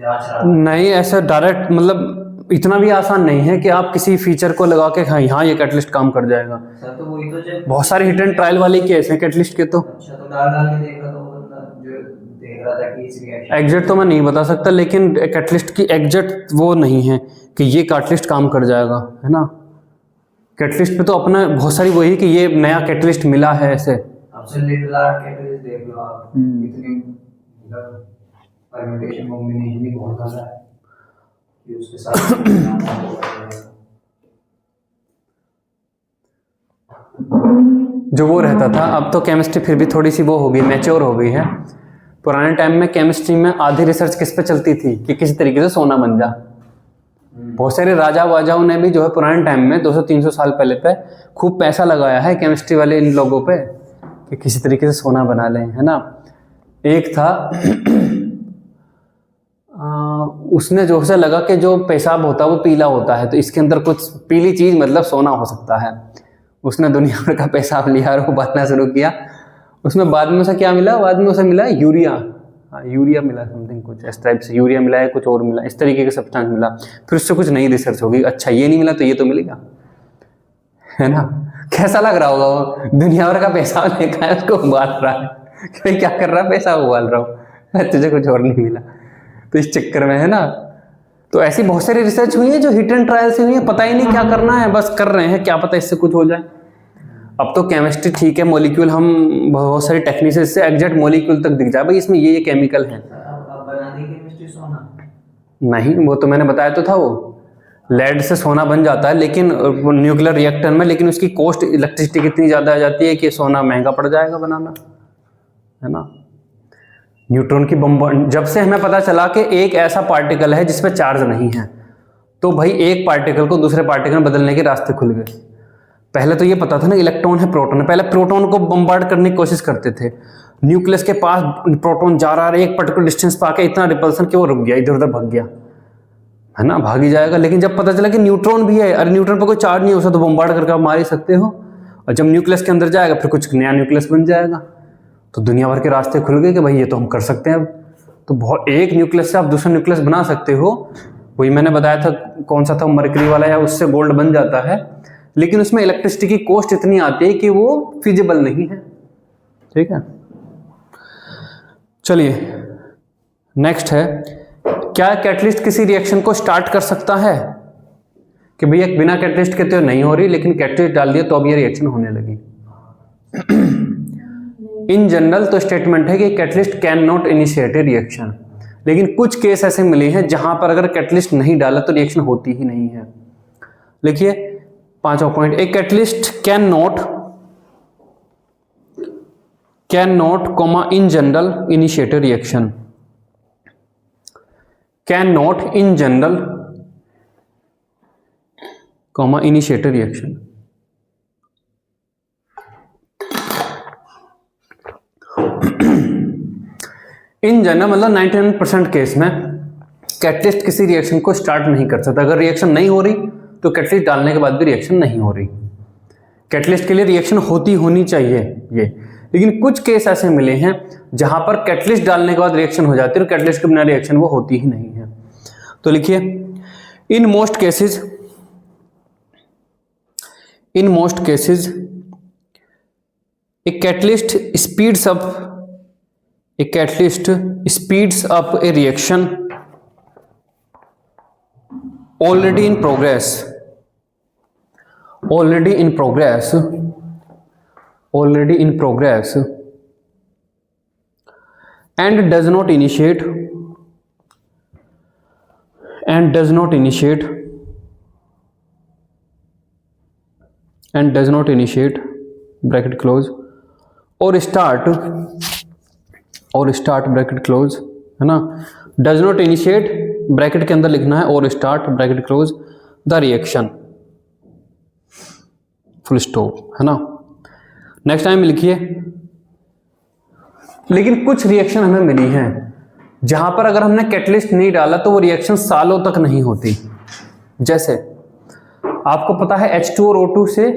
जांच रहा नहीं, ऐसा डायरेक्ट मतलब इतना भी आसान नहीं है कि आप किसी फीचर को लगा के हाँ ये कैटलिस्ट काम कर जाएगा। सर तो वही तो जब बहुत सारे हिट एंड ट्रायल वाले केस हैं कैटलिस्ट के। तो अच्छा, तो डाल के देखा तो मतलब जो देख रहा था कि इस रिएक्शन एग्जैक्ट तो मैं नहीं बता सकता, लेकिन कैटलिस्ट की एग्जैक्ट वो नहीं है कि ये कैटलिस्ट काम कर जाएगा, है ना। कैटलिस्ट पे तो अपना बहुत सारी वही कि ये नया कैटलिस्ट मिला है ऐसे। आपसे लिटिल आर्ट कैटलिस्ट देख लो आप, इतनी मतलब परम्यूटेशन कॉम्बिनेशन ही बहुत ज्यादा है कि उसके साथ जो वो रहता था, अब तो केमिस्ट्री फिर भी थोड़ी सी वो हो गई, मैच्योर हो गई है। पुराने टाइम में केमिस्ट्री में आधी रिसर्च किस पे चलती थी कि किसी तरीके से सोना बन जा। बहुत सारे राजा वाजाओं ने भी जो है पुराने टाइम में 200-300 साल पहले पे खूब पैसा लगाया है केमिस्ट्री वाले इन लोगों पे कि किसी तरीके से सोना बना लें, है ना। एक था उसने जो से लगा कि जो पेशाब होता है वो पीला होता है, तो इसके अंदर कुछ पीली चीज मतलब सोना हो सकता है। उसने दुनिया भर का पेशाब लिया और उबालना शुरू किया। उसमें बाद में उसे क्या मिला? बाद में उसे मिला यूरिया। यूरिया मिला, समथिंग कुछ इस टाइप से यूरिया मिला है, कुछ और मिला, इस तरीके का सब्सटेंस मिला। फिर उससे कुछ नई रिसर्च होगी, अच्छा ये नहीं मिला तो ये तो मिलेगा, है ना। कैसा लग रहा होगा वो, दुनिया भर का पेशाब लेकर है उसको उबाल रहा है। क्या कर रहा है? पेशाब उबाल रहा हूँ, तुझे कुछ और नहीं मिला, तो इस चक्कर में, है ना। तो ऐसी बहुत सारी रिसर्च हुई है जो हिट एंड ट्रायल से हुई है, पता ही नहीं क्या करना है, बस कर रहे हैं, क्या पता इससे कुछ हो जाए। अब तो केमिस्ट्री ठीक है, मॉलिक्यूल हम बहुत सारी टेक्निक से इससे एग्जैक्ट मॉलिक्यूल तक दिख जाए, भाई इसमें ये केमिकल है। अब बना दी केमिस्ट्री सोना? नहीं, वो तो मैंने बताया तो था, वो लेड से सोना बन जाता है लेकिन न्यूक्लियर रिएक्टर में, लेकिन उसकी कॉस्ट इलेक्ट्रिसिटी कितनी ज़्यादा आ जाती है कि सोना महंगा पड़ जाएगा बनाना, है ना। न्यूट्रॉन की बम, जब से हमें पता चला कि एक ऐसा पार्टिकल है जिसपे चार्ज नहीं है, तो भाई एक पार्टिकल को दूसरे पार्टिकल में बदलने के रास्ते खुल गए। पहले तो ये पता था ना इलेक्ट्रॉन है, प्रोटॉन है, पहले प्रोटॉन को बम्बार्ड करने की कोशिश करते थे। न्यूक्लियस के पास प्रोटॉन जा रहा है, एक पर्टिकुलर डिस्टेंस पर आके इतना रिपल्सन कि वो रुक गया, इधर उधर भाग गया, है ना, भाग ही जाएगा। लेकिन जब पता चला कि न्यूट्रॉन भी है, अरे न्यूट्रॉन पर कोई चार्ज नहीं हो सकता, तो बम्बार्ड करके आप मार ही सकते हो। और जब न्यूक्लियस के अंदर जाएगा फिर कुछ नया न्यूक्लियस बन जाएगा, तो दुनिया भर के रास्ते खुल गए कि भाई ये तो हम कर सकते हैं अब। तो बहुत एक न्यूक्लियस से आप दूसरा न्यूक्लियस बना सकते हो। वही मैंने बताया था, कौन सा था, मरकरी वाला, या उससे गोल्ड बन जाता है, लेकिन उसमें इलेक्ट्रिसिटी की कॉस्ट इतनी आती है कि वो फिजिबल नहीं है। ठीक है, चलिए नेक्स्ट है, क्या कैटलिस्ट किसी रिएक्शन को स्टार्ट कर सकता है? कि भैया बिना कैटलिस्ट के तो नहीं हो रही, लेकिन कैटलिस्ट डाल दिया तो अब ये रिएक्शन होने लगी। इन जनरल तो स्टेटमेंट है कि catalyst can not initiate A reaction, लेकिन कुछ केस ऐसे मिले हैं जहां पर अगर कैटलिस्ट नहीं डाला तो रिएक्शन होती ही नहीं है। लिखिए 5वां point, a catalyst can can not comma in general initiate reaction, can not in general comma initiate reaction. In general मतलब 99% केस में कैटलिस्ट किसी रिएक्शन को स्टार्ट नहीं कर सकता। अगर रिएक्शन नहीं हो रही तो कैटलिस्ट डालने के बाद भी रिएक्शन नहीं हो रही। कैटलिस्ट के लिए रिएक्शन होनी चाहिए ये, लेकिन कुछ केस ऐसे मिले हैं जहां पर कैटलिस्ट डालने के बाद रिएक्शन हो जाती है और कैटलिस्ट के बिना रिएक्शन वो होती ही नहीं है। तो लिखिए in most cases a catalyst speeds up A reaction already in progress and does not initiate bracket close और start bracket close है ना, does not initiate ब्रैकेट के अंदर लिखना है और start bracket close the reaction full stop, है ना। नेक्स्ट टाइम लिखिए लेकिन कुछ रिएक्शन हमें मिली हैं जहां पर अगर हमने कैटलिस्ट नहीं डाला तो वो रिएक्शन सालों तक नहीं होती। जैसे आपको पता है H2 और O2 से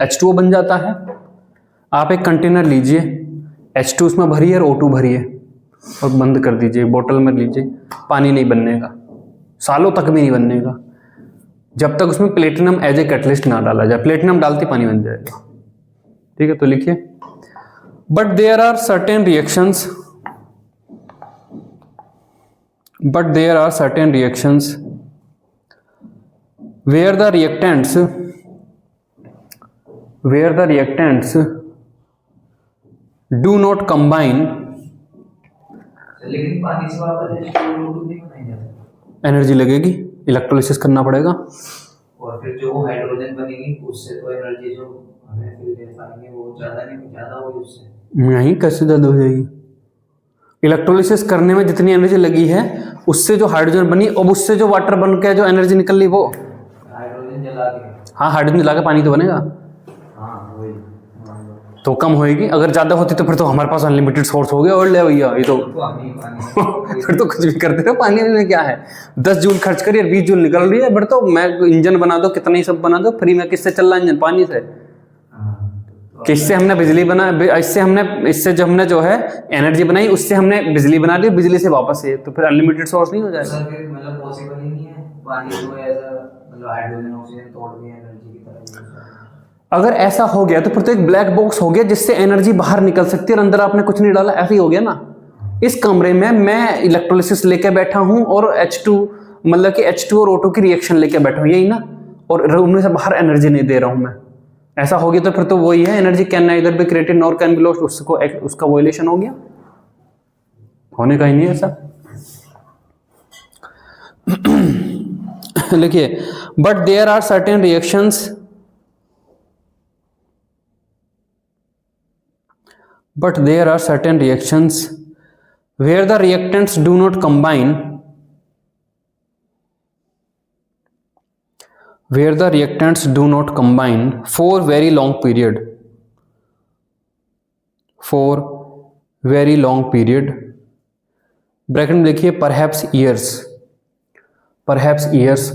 H2O बन जाता है। आप एक कंटेनर लीजिए, H2 उसमें भरिए और O2 भरिए और बंद कर दीजिए, बोतल में लीजिए, पानी नहीं बनने का, सालों तक भी नहीं बनने का जब तक उसमें प्लेटिनम एज ए कैटलिस्ट ना डाला जाए। प्लेटिनम डालते पानी बन जाएगा, ठीक है। तो लिखिए but there are certain reactions where the reactants do not combine. लेकिन पानी से वापस H2O2 नहीं बनाई जाती, एनर्जी लगेगी, इलेक्ट्रोलिसिस करना पड़ेगा और फिर जो हाइड्रोजन बनेगी उससे तो एनर्जी जो हमें फिर दे पाएंगे वो ज़्यादा होगी उससे। नहीं, कैसे ज़्यादा हो जाएगी? इलेक्ट्रोलिसिस करने में जितनी एनर्जी लगी है उससे जो हाइड्रोजन बनी और उससे जो वाटर बन के जो एनर्जी निकल ली वो हाइड्रोजन जला के, हाँ हाइड्रोजन जला के पानी तो बनेगा, हाँ वही तो कम होएगी। अगर ज़्यादा होती तो फिर तो हमारे पास अनलिमिटेड सोर्स हो गया और ले भैया ये तो फिर तो कुछ भी करते रहो। पानी में क्या है, 10 जूल खर्च करिए 20 जूल निकल रही है, फिर तो मैं इंजन बना दो, कितना ही सब बना दो फ्री में। किससे चल रहा है इंजन? पानी से। किससे हमने बिजली बना, इससे जो हमने जो है एनर्जी बनाई उससे हमने बिजली बना दी, बिजली से वापस है, तो फिर अनलिमिटेड सोर्स नहीं हो जाएगा। सर फिर मतलब पॉसिबल ही नहीं है पानी को ऐसा मतलब हाइड्रोजन ऑक्सीजन तोड़ के एनर्जी की तरह। अगर ऐसा हो गया तो फिर तो एक ब्लैक बॉक्स हो गया जिससे एनर्जी बाहर निकल सकती है और अंदर आपने कुछ नहीं डाला, ऐसा ही हो गया ना। इस कमरे में मैं इलेक्ट्रोलिसिस लेके बैठा हूं और H2 मतलब कि H2 और O2 की रिएक्शन लेके बैठा हूं, यही ना, और रूम में से बाहर एनर्जी नहीं दे रहा हूं मैं। ऐसा हो गया तो फिर तो वही है, energy can neither be created nor can be lost, उसका वायलेशन हो गया, होने का ही नहीं ऐसा। लिखिए but there are certain reactions where the reactants do not combine for very long period bracket में लिखिए perhaps years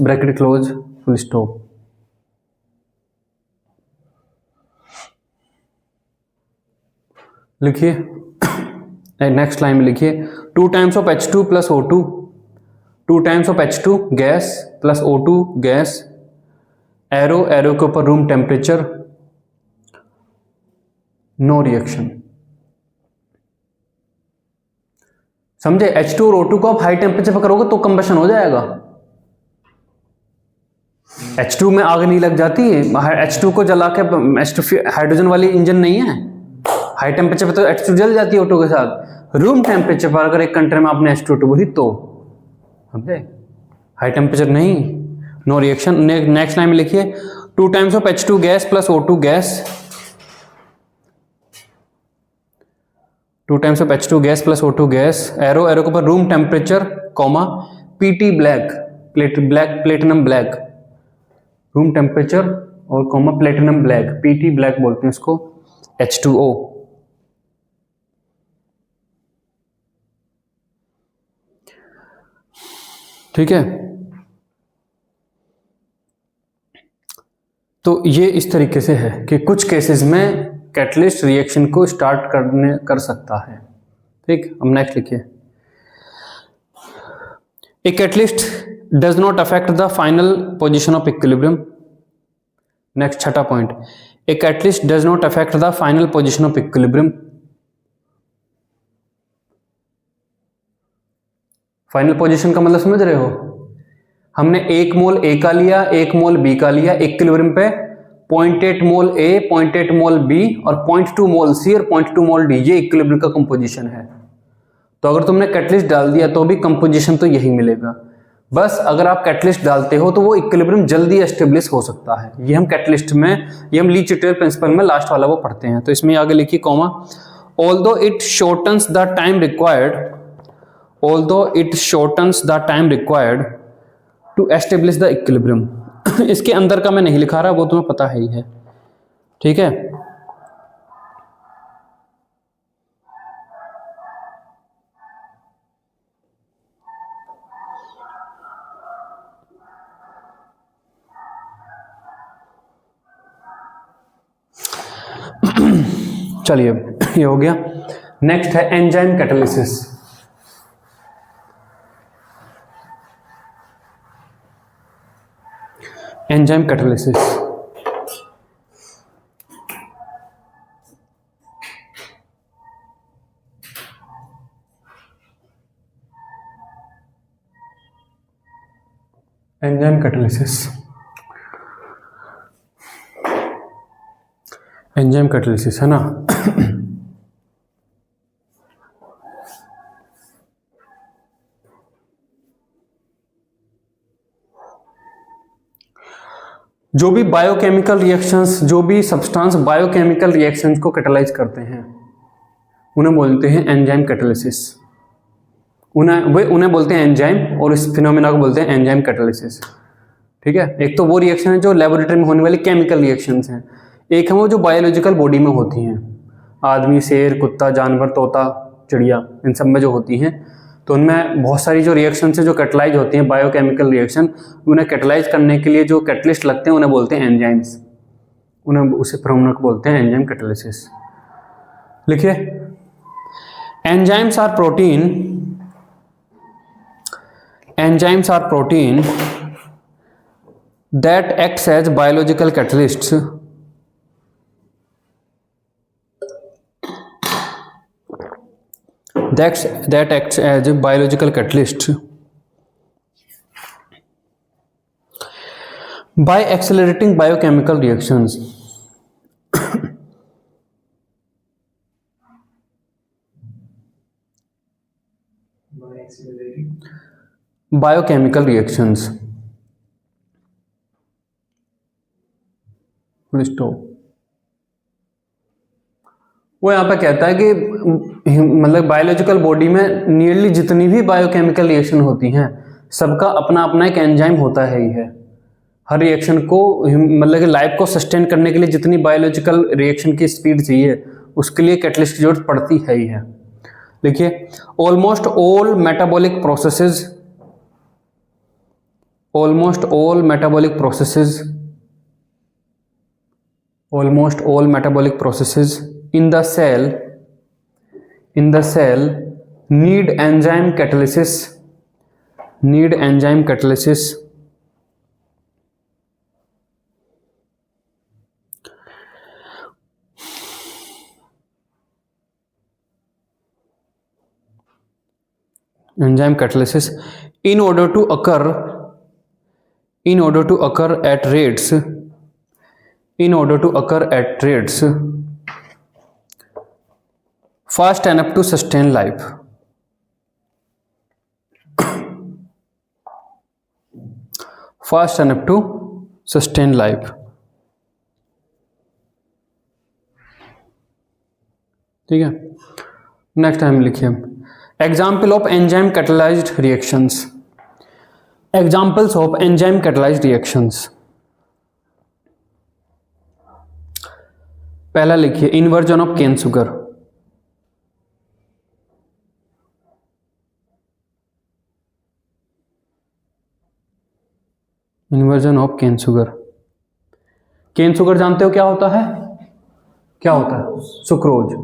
bracket close full stop. लिखिए नेक्स्ट लाइन में लिखिए 2 times of H2 plus O2, 2 times of H2 gas plus O2 gas, arrow के ऊपर room temperature, no reaction. समझे? H2 और O2 को आप हाई टेम्परेचर पर करोगे तो कंबशन हो जाएगा। H2 में आग नहीं लग जाती है, H2 को जला के H2 हाइड्रोजन वाली इंजन नहीं है, हाई टेम्परेचर पे तो H2 जल जाती है O2 के साथ। रूम टेम्परेचर पर अगर एक कंटेनर में आपने H2O2 भरी तो समझे, हाई टेम्परेचर नहीं, नो रिएक्शन। नेक्स्ट लाइन में लिखिए 2 times of H2 gas plus O2 gas, 2 times of H2 gas plus O2 gas, arrow arrow के ऊपर room temperature comma PT black platinum black, room temperature और comma platinum black, PT black बोलते हैं इसको, H2O। ठीक है, तो ये इस तरीके से है कि कुछ केसेस में कैटलिस्ट रिएक्शन को स्टार्ट कर सकता है। ठीक, अब नेक्स्ट लिखिए, a catalyst does not affect the final position of equilibrium. Next छठा point, a catalyst does not affect the final position of equilibrium. Final position का मतलब समझ रहे हो, हमने 1 मोल A का लिया, 1 मोल B का लिया, इक्विलिब्रियम पे 0.8 मोल A, 0.8 मोल B और 0.2 मोल C और 0.2 मोल D, ये इक्विलिब्रियम का कंपोजिशन है। तो अगर तुमने कैटलिस्ट डाल दिया तो भी कंपोजिशन तो यही मिलेगा, बस अगर आप कैटलिस्ट डालते हो तो वो इक्विलिब्रियम जल्दी एस्टेब्लिश हो सकता है। ये हम कैटलिस्ट में, ये हम ली चिटेल प्रिंसिपल में लास्ट वाला वो पढ़ते हैं। तो इसमें आगे लिखिए comma, although it shortens the time required, although it shortens the time required to establish the equilibrium। इसके अंदर का मैं नहीं लिखा रहा, वो तुम्हें पता है ही है। ठीक है, चलिए ये हो गया। नेक्स्ट है enzyme catalysis. Enzyme catalysis, enzyme catalysis, enzyme catalysis है ना। जो भी बायोकेमिकल रिएक्शंस, जो भी सब्सटेंस बायोकेमिकल रिएक्शंस को कैटालाइज करते हैं उन्हें बोलते हैं एंजाइम कैटालिसिस। उन्हें बोलते हैं एंजाइम, और इस फिनोमेना को बोलते हैं एंजाइम कैटालिसिस। ठीक है, एक तो वो रिएक्शन है जो लेबोरेटरी में होने वाली केमिकल रिएक्शंस हैं, एक है वो जो बायोलॉजिकल बॉडी में होती हैं, आदमी, शेर, कुत्ता, जानवर, तोता, चिड़िया, इन सब में जो होती हैं। तो उनमें बहुत सारी जो रिएक्शंस हैं जो कैटलाइज होती हैं, बायोकेमिकल रिएक्शन, उन्हें कैटलाइज करने के लिए जो कैटलिस्ट लगते हैं उन्हें बोलते हैं एंजाइम्स। उन्हें उसे फिनोमेना को बोलते हैं एंजाइम कैटालिसिस। लिखिए, enzymes are protein, enzymes are protein that acts as biological catalysts that acts as biological catalysts by accelerating biochemical reactions। biochemical reactions, वो यहाँ पे कहता है कि मतलब बायोलॉजिकल बॉडी में नियरली जितनी भी बायोकेमिकल रिएक्शन होती हैं सबका अपना अपना एक एंजाइम होता है ही है। हर रिएक्शन को मतलब कि लाइफ को सस्टेन करने के लिए जितनी बायोलॉजिकल रिएक्शन की स्पीड चाहिए उसके लिए कैटलिस्ट की जरूरत पड़ती है ही है। देखिए, almost all metabolic processes, almost all metabolic processes, almost all metabolic processes in the cell need enzyme catalysis, need enzyme catalysis enzyme catalysis in order to occur at rates, in order to occur at rates fast enough to sustain life, fast enough to sustain life। ठीक है, next time लिखिए example of enzyme catalysed reactions. Examples of enzyme catalysed reactions. पहला लिखिए inversion of cane sugar. Inversion of cane sugar. Cane sugar जानते हो क्या होता है? क्या होता है? सुक्रोज।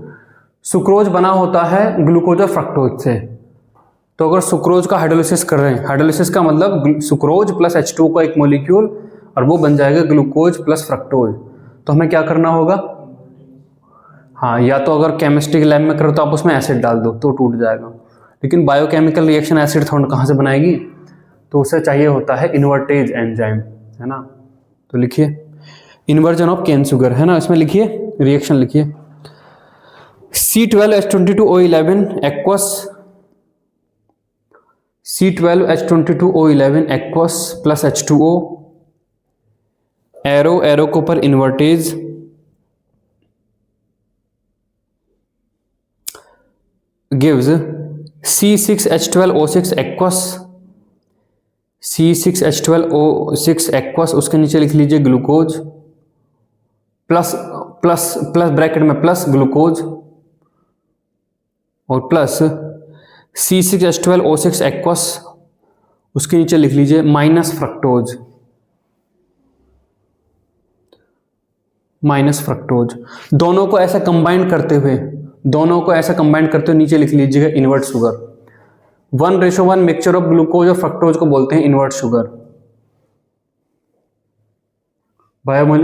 सुक्रोज बना होता है ग्लूकोज और फ्रक्टोज से। तो अगर सुक्रोज का हाइड्रोलिसिस कर रहे हैं, हाइड्रोलिसिस का मतलब सुक्रोज प्लस H2O का एक मॉलिक्यूल और वो बन जाएगा ग्लूकोज प्लस फ्रक्टोज। तो हमें क्या करना होगा? हाँ, या तो अगर केमिस्ट्री लैब में करो तो आप उसमें एसिड डाल दो तो टूट जाएगा, लेकिन बायोकेमिकल रिएक्शन एसिड थोड़ा कहाँ से बनाएगी? तो उसे चाहिए होता है इन्वर्टेज एंजाइम, है ना। तो लिखिए इन्वर्जन ऑफ केन शुगर, है ना। इसमें लिखिए रिएक्शन लिखिए C12H22O11 aqueous, C12H22O11 aqueous plus H2O, arrow arrow के ऊपर invertase, gives C6H12O6 aqueous, C6H12O6 aqueous, उसके नीचे लिख लीजिए glucose plus plus plus bracket में प्लस ग्लूकोज और प्लस C6H12O6 एक्वस, उसके नीचे लिख लीजिए माइनस फ्रक्टोज, माइनस फ्रक्टोज। दोनों को ऐसा कंबाइन करते हुए, दोनों को ऐसा कंबाइन करते हुए नीचे लिख लीजिएगा invert sugar. 1:1 mixture of glucose और फ्रक्टोज को बोलते हैं इन्वर्ट शुगर।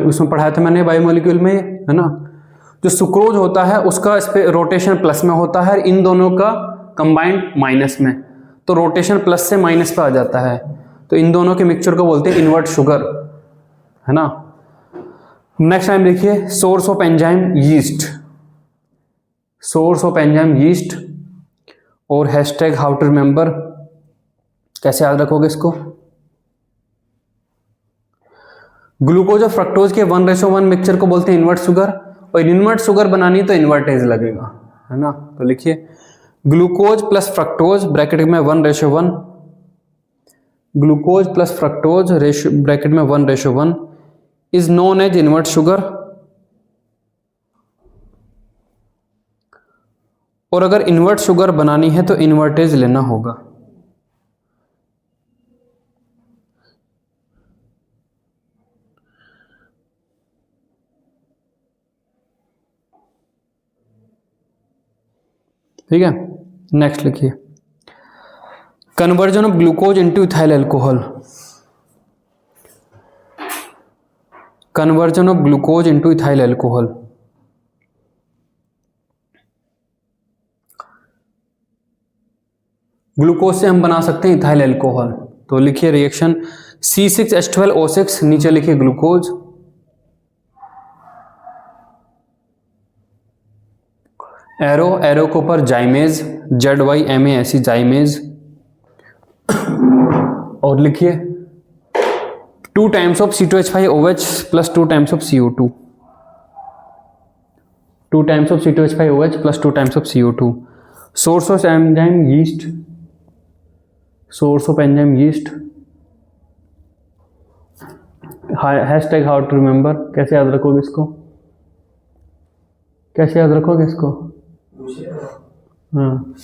उसमें पढ़ाया था मैंने बायोमोलिक्यूल में, है ना। जो सुक्रोज होता है उसका इस पे रोटेशन प्लस में होता है, इन दोनों का कंबाइंड माइनस में, तो रोटेशन प्लस से माइनस पे आ जाता है, तो इन दोनों के मिक्सचर को बोलते हैं इन्वर्ट शुगर, है ना। नेक्स्ट टाइम देखिए source of enzyme yeast, source of enzyme yeast और हैशटैग हाउ टू रिमेंबर, कैसे याद रखोगे इसको? ग्लूकोज और फ्रक्टोज के 1:1 मिक्सचर को बोलते हैं इन्वर्ट शुगर, और इन्वर्ट शुगर बनानी तो इन्वर्टेज लगेगा, है ना। तो लिखिए ग्लूकोज प्लस फ्रक्टोज ब्रैकेट में 1:1, ग्लूकोज प्लस फ्रक्टोज ब्रैकेट में 1:1 is known as invert sugar. और अगर इन्वर्ट शुगर बनानी है तो इन्वर्टेज लेना होगा। ठीक है, नेक्स्ट लिखिए conversion of glucose into ethyl alcohol. Conversion of glucose into ethyl alcohol. Glucose से हम बना सकते हैं इथाइल अल्कोहल। तो लिखिए रिएक्शन C6H12O6, नीचे लिखिए ग्लूकोज, एरो एरो के ऊपर जाइमेज, ZYMASE जाइमेज, और लिखिए 2 times of C2H5OH plus 2 times of CO2, 2 times of C2H5OH plus 2 times of CO2। Source of enzyme yeast, source of enzyme yeast, hashtag how to remember, कैसे याद रखोगे इसको? कैसे याद रखोगे इसको? हाँ,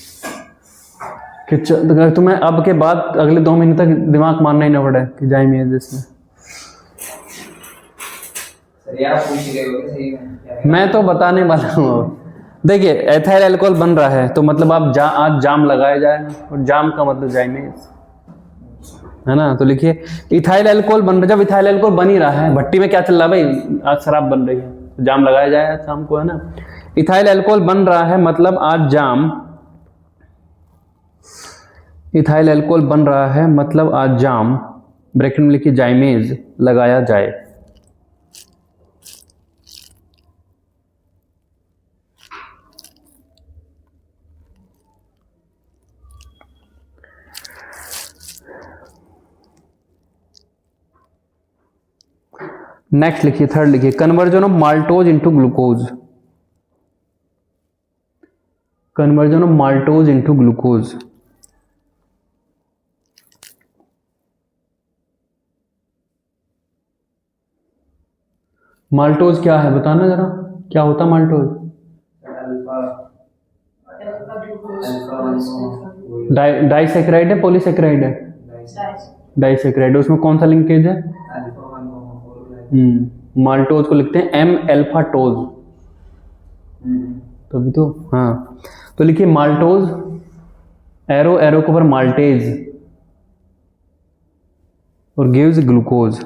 कि तुम्हें अब के बाद अगले 2 महीने तक दिमाग मारना ही ना पड़े कि जाइमेज इसमें। मैं तो बताने वाला हूँ। देखिए एथाइल अल्कोहल बन रहा है तो मतलब आप आज जाम लगाया जाए, और जाम का मतलब जाइमेज, है ना। तो लिखिए इथाइल अल्कोहल बन रहा है। जब इथाइल अल्कोहल बन ही रहा है, भट्टी में क्या चल रहा है भाई? आज शराब बन रही है, तो जाम लगाया जाए आज शाम को, है ना। इथाइल अल्कोहल बन रहा है मतलब आज जाम, इथाइल अल्कोहल बन रहा है मतलब आज जाम, ब्रैकेट में लिखिए जाइमेज लगाया जाए। नेक्स्ट लिखिए थर्ड लिखिए conversion of maltose into glucose. Conversion of maltose into glucose. Maltose क्या है बताना जरा, क्या होता है maltose? Alpha alpha glucose alpha disaccharide है पॉलीसेक्राइड है? Dice disaccharide. उसमें कौन सा लिंकेज है? अल्फा 1,4 माल्टोज को लिखते हैं एम अल्फा टोज, तो भी तो हाँ। तो लिखिए माल्टोज, एरो एरो के ऊपर माल्टेज और gives glucose.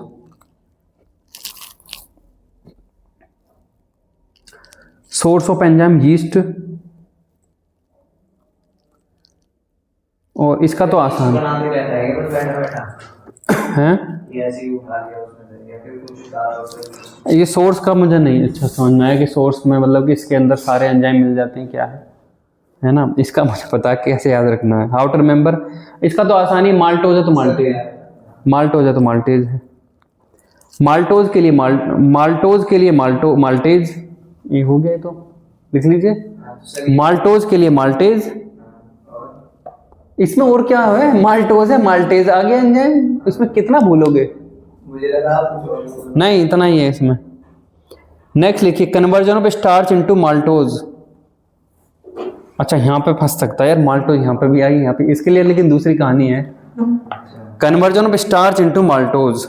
Source of enzyme yeast, और इसका तो आसान बनाते रहता है बस बैठा बैठा है। ये ऐसे ही उठा लिया उसमें से या फिर कुछ डाला उसमें। ये सोर्स का मुझे नहीं अच्छा समझ में आया कि सोर्स में मतलब कि इसके अंदर सारे एंजाइम मिल जाते हैं, क्या है ना। इसका मुझे पता है कैसे याद रखना है, हाउ टू रिमेंबर। इसका तो आसानी, माल्टोज है तो माल्टेज, माल्टोज है तो माल्टेज है। माल्टोज के लिए माल्टोज के लिए माल्टेज, ये हो गया तो लिख लीजिए माल्टोज के लिए माल्टेज। इसमें और क्या है, माल्टोज है माल्टेज आ गया एंजाइम, इसमें कितना भूलोगे? मुझे लगा कुछ और नहीं इतना ही है इसमें। नेक्स्ट लिखिए conversion of starch into maltose. अच्छा यहाँ पे फंस सकता है यार, माल्टोज यहाँ पे भी आई, यहाँ पे इसके लिए लेकिन दूसरी कहानी है। Conversion of starch into maltose.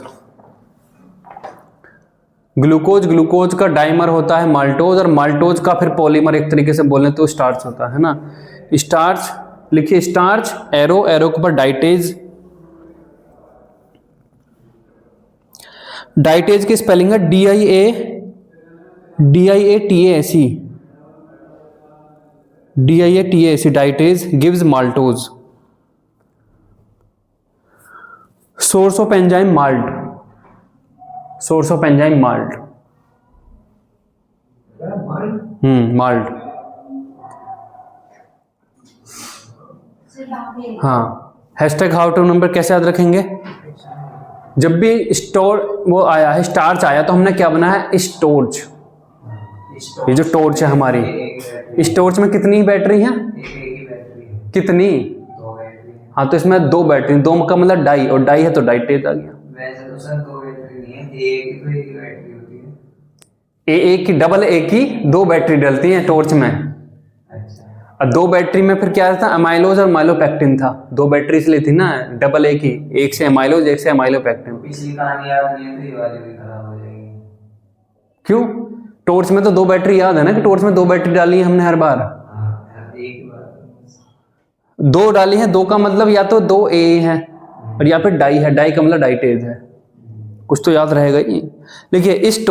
Glucose, glucose का डाइमर होता है माल्टोज, और माल्टोज का फिर पॉलीमर एक तरीके से बोलें तो स्टार्च होता है ना। स्टार्च लिखिए, स्टार्च एरो एरो के ऊपर डाइटेज। डाइटेज की स्पेलिंग है DIATAC, DIATAC diastase gives maltose. Source of enzyme malt, source of enzyme malt, malt हाँ। हैशटैग हाउ टू नंबर कैसे याद रखेंगे? जब भी स्टोर वो आया है, स्टार्च आया, तो हमने क्या बनाया है? स्टोर्च। ये जो टॉर्च है हमारी, इस टॉर्च में कितनी बैटरी है? कितनी? हाँ तो इसमें 2 बैटरी, 2 का मतलब डाई, और डाई है तो डाइटेज आ गया। वैसे तो सर 2 बैटरी नहीं है, एक तो एक बैटरी होती है। एक की डबल, एक की 2 बैटरी डलती हैं टॉर्च में। अच्छा, और 2 बैटरी में फिर क्या था? अमाइलोज और माइलोपेक्टिन था। 2 बैटरी इसलिए थी ना, डबल एक ही, एक से अमाइलोज एक से अमाइलोपेक्टिन। पिछली कहानी याद नहीं है तो ये वाली भी खराब हो जाएगी। क्यों? टॉर्च में तो 2 बैटरी याद है ना, कि टॉर्च में 2 बैटरी डाली है हमने हर बार। हाँ, एक ही बात। 2 डाली है, 2 का मतलब या तो 2 ए है और या फिर डाई है, डाई का मतलब डाइटेज है। कुछ तो याद रहेगा ही। देखिए इस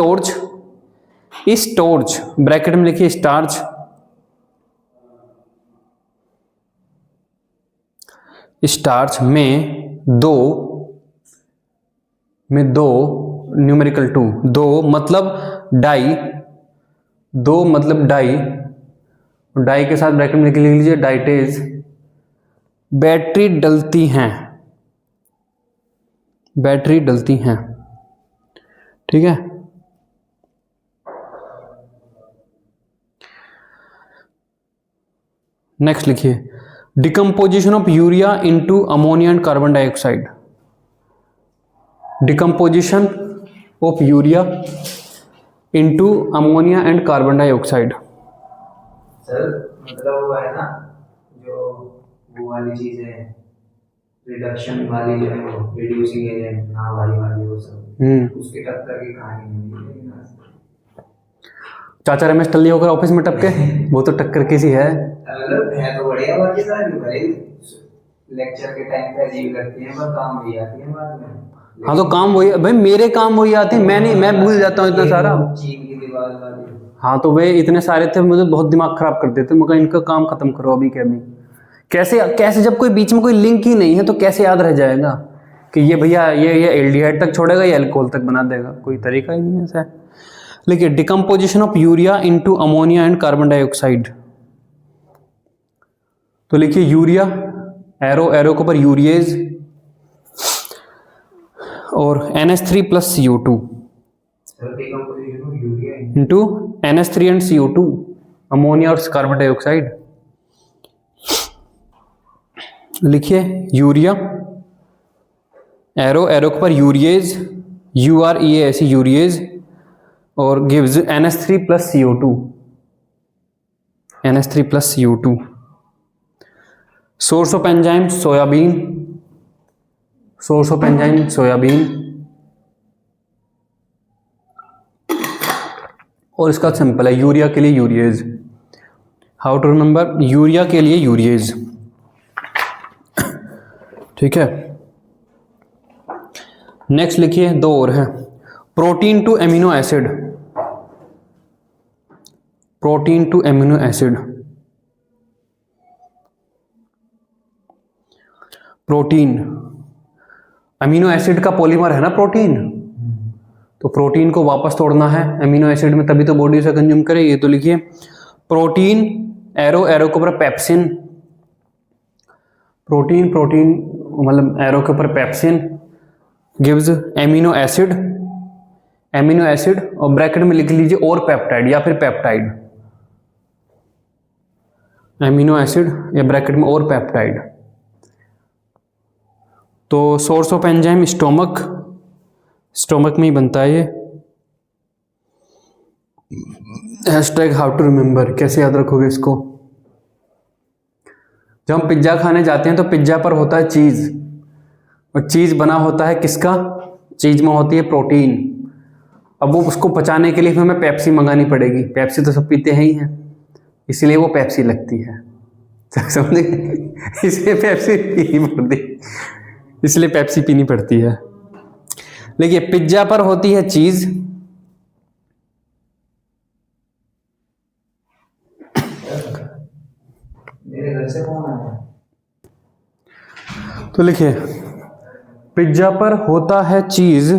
टॉर्च ब्रैकेट में लिखिए स्टार्च, स्टार्च में 2 न्यूमेरिकल 2, 2 मतलब डाई, 2 मतलब डाई, डाई के साथ ब्रैकेट में लिख लीजिए डाइटेज। बैटरी डलती हैं, बैटरी डलती हैं, ठीक है। नेक्स्ट लिखिए decomposition of urea into ammonia and carbon dioxide. Decomposition of urea into ammonia and carbon dioxide. Sir मतलब वो है ना, जो वो वाली चीज है, रिडक्शन वाली जो है, वो रिड्यूसिंग एजेंट ना वाली वो सब, उसके टक्कर की कहानी नहीं है। चाचा रमेश टल्ली होकर ऑफिस में टपके, वो तो टक्कर किसी है। मतलब है तो बढ़िया, बाकी सारी भले लेक्चर के टाइम पे अजीब लगती है पर काम भी आती है बाद में। हाँ तो काम वही भाई, मेरे काम वही आते हैं, मैं भूल जाता हूँ इतना सारा। चीन की दीवार वाली, हाँ तो वे इतने सारे थे, मुझे बहुत दिमाग खराब कर देते। मगर इनका काम खत्म करो अभी के अभी। कैसे जब कोई बीच में कोई लिंक ही नहीं है तो कैसे याद रह जाएगा कि ये भैया ये एल्डिहाइड तक छोड़ेगा, ये अल्कोहल तक बना देगा? कोई तरीका ही नहीं है ऐसा। लिखिए decomposition of urea into ammonia and carbon dioxide. तो लिखिए यूरिया, एरो एरो के ऊपर यूरिएज, और NH3 plus CO2 into NH3 and CO2, ammonia और कार्बन डाइऑक्साइड। लिखिए यूरिया, एरो एरो के पर यूरिएज, UREAS यूरिएज, और gives NH3 plus CO2, NH3 plus CO2। Source of enzyme soybean, source of enzyme soybean, और इसका simple है urea के लिए urease. How to remember, urea के लिए यूरिएज, ठीक है। नेक्स्ट लिखिए, दो और है, protein to amino acid, protein to amino acid, protein amino acid का पॉलीमर है ना प्रोटीन, तो प्रोटीन को वापस तोड़ना है अमीनो एसिड में, तभी तो बॉडी उसे कंज्यूम करेगी। तो लिखिए प्रोटीन, एरो एरो के ऊपर पेप्सिन, प्रोटीन प्रोटीन मतलब एरो के ऊपर pepsin, gives amino acid, amino acid, और ब्रैकेट में लिख लीजिए और पेप्टाइड या फिर पेप्टाइड, एमिनो एसिड या ब्रैकेट में और पेप्टाइड। तो source of enzyme stomach, stomach में ही बनता है ये। हैशटैग हाउ टू रिमेंबर, कैसे याद रखोगे इसको। जब हम पिज्ज़ा खाने जाते हैं तो पिज्ज़ा पर होता है चीज़, और चीज़ बना होता है किसका, चीज़ में होती है प्रोटीन। अब वो उसको पचाने के लिए फिर हमें पेप्सी मंगानी पड़ेगी, पेप्सी तो सब पीते हैं ही हैं, इसलिए वो पेप्सी लगती है, समझे, इसलिए पेप्सी पीनी पड़ती, इसलिए पेप्सी पीनी पड़ती है। देखिए पिज्ज़ा पर होती है चीज़, मेरे घर से कौन आया? तो लिखिए पिज्ज़ा पर होता है चीज़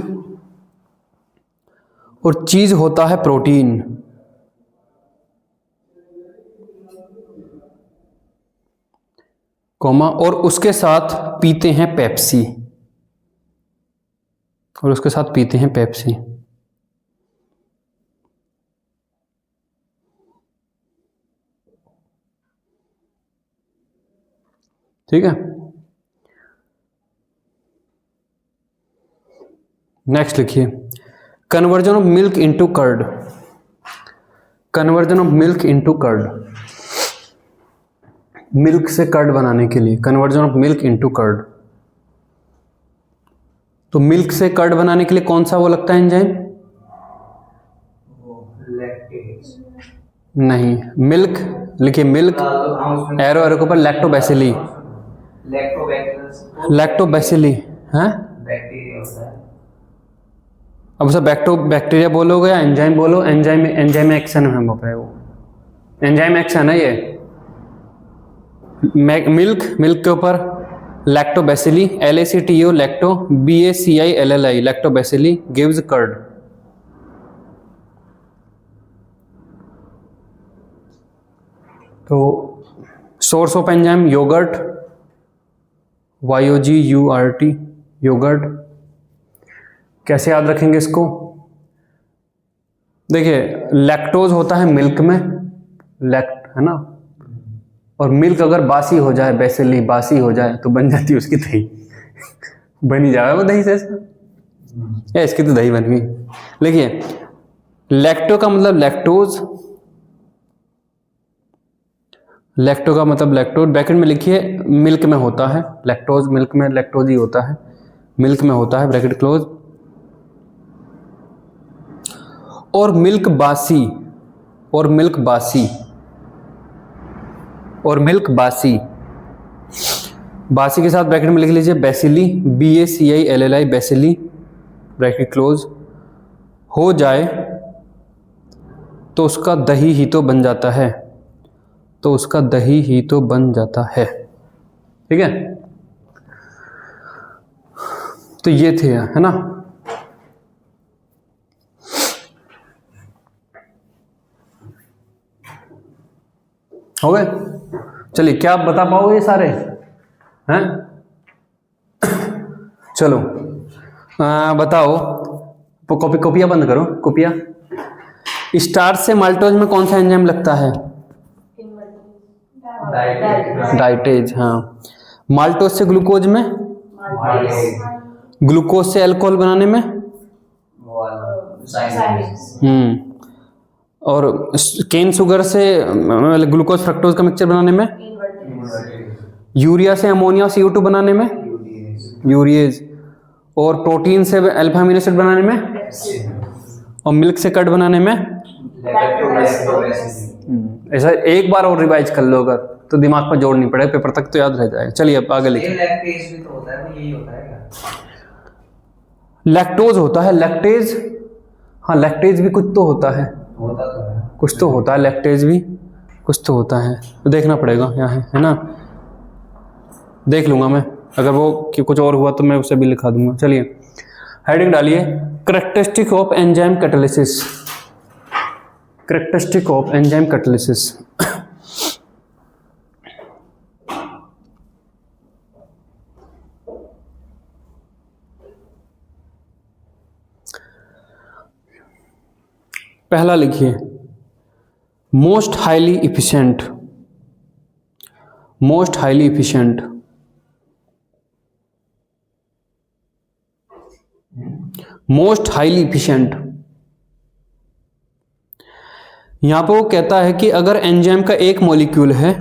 और चीज़ होता है प्रोटीन, कॉमा, और उसके साथ पीते हैं पेप्सी, और उसके साथ पीते हैं पेप्सी। ठीक है। नेक्स्ट लिखिए conversion of milk into curd, conversion of milk into curd, milk से कर्ड बनाने के लिए conversion of milk into curd. तो मिल्क से कर्ड बनाने के लिए कौन सा वो लगता है एंजाइम, लैक्टेज, नहीं, मिल्क लिखिए, मिल्क एरो एरो के ऊपर लैक्टोबैसिली, लैक्टोबैसिली है, बैक्टीरिया होता है। अब उसे बैक्टीरिया बोलोगे या एंजाइम बोलो, एंजाइम एंजाइम एक्शन है वो, एंजाइम एक्शन है ये। मिल्क, मिल्क के ऊपर lactobacilli, LACTO lacto, BACILLI lactobacilli, gives curd. तो source of enzyme yogurt, YOGURT yogurt. कैसे याद रखेंगे इसको, देखिए लैक्टोज होता है मिल्क में, लैक्ट है ना, और मिल्क अगर बासी हो जाए, बेसिली बासी हो जाए तो बन जाती है उसकी दही, बन ही जाएगा वो दही से, या इसकी तो दही बन गई। देखिए लैक्टो का मतलब लैक्टोज, लैक्टो का मतलब लैक्टोज, ब्रैकेट में लिखिए मिल्क में होता है लैक्टोज, मिल्क में लैक्टोज ही होता है, मिल्क में होता है, ब्रैकेट क्लोज। और मिल्क बासी, और मिल्क बासी, और मिल्क बासी, बासी के साथ ब्रैकेट में लिख लीजिए bacilli, BACILLI bacilli, bracket close, हो जाए तो उसका दही ही तो बन जाता है, तो उसका दही ही तो बन जाता है। ठीक है, तो ये थे, है ना। हो गए, चलिए क्या आप बता पाओगे ये सारे हैं, चलो बताओ, कॉपियां बंद करो, कॉपियां। स्टार्च से माल्टोज में कौन सा एंजाइम लगता है, डाइटेज, हाँ। माल्टोज से ग्लूकोज में, ग्लूकोज से अल्कोहल बनाने में, वो वाला साइंस और केन शुगर से ग्लूकोज फ्रक्टोज का मिक्सचर बनाने में, यूरिया से अमोनिया CO2 बनाने में, यूरिएज, और प्रोटीन से अल्फा अमीनो एसिड बनाने में, और मिल्क से कर्ड बनाने में। ऐसा एक बार और रिवाइज कर लो अगर, तो दिमाग पर जोड़ नहीं पड़ेगा, पेपर तक तो याद रह जाएगा। चलिए अब आगे लिखिए। लैक्टेज भी तो होता है, यही होता है क्या? लैक्टोज होता है, लैक्टेज, हाँ लैक्टेज भी कुछ तो होता है, होता तो है, कुछ तो होता है, लैक्टेज भी कुछ तो होता है, तो देखना पड़ेगा यहाँ है ना, देख लूंगा मैं, अगर वो कि कुछ और हुआ तो मैं उसे भी लिखा दूंगा। चलिए हेडिंग डालिए, characteristic of enzyme catalysis, characteristic of enzyme catalysis. पहला लिखिए, most highly efficient, most highly efficient, most highly efficient. यहां पर वो कहता है कि अगर एंजाइम का एक मॉलिक्यूल है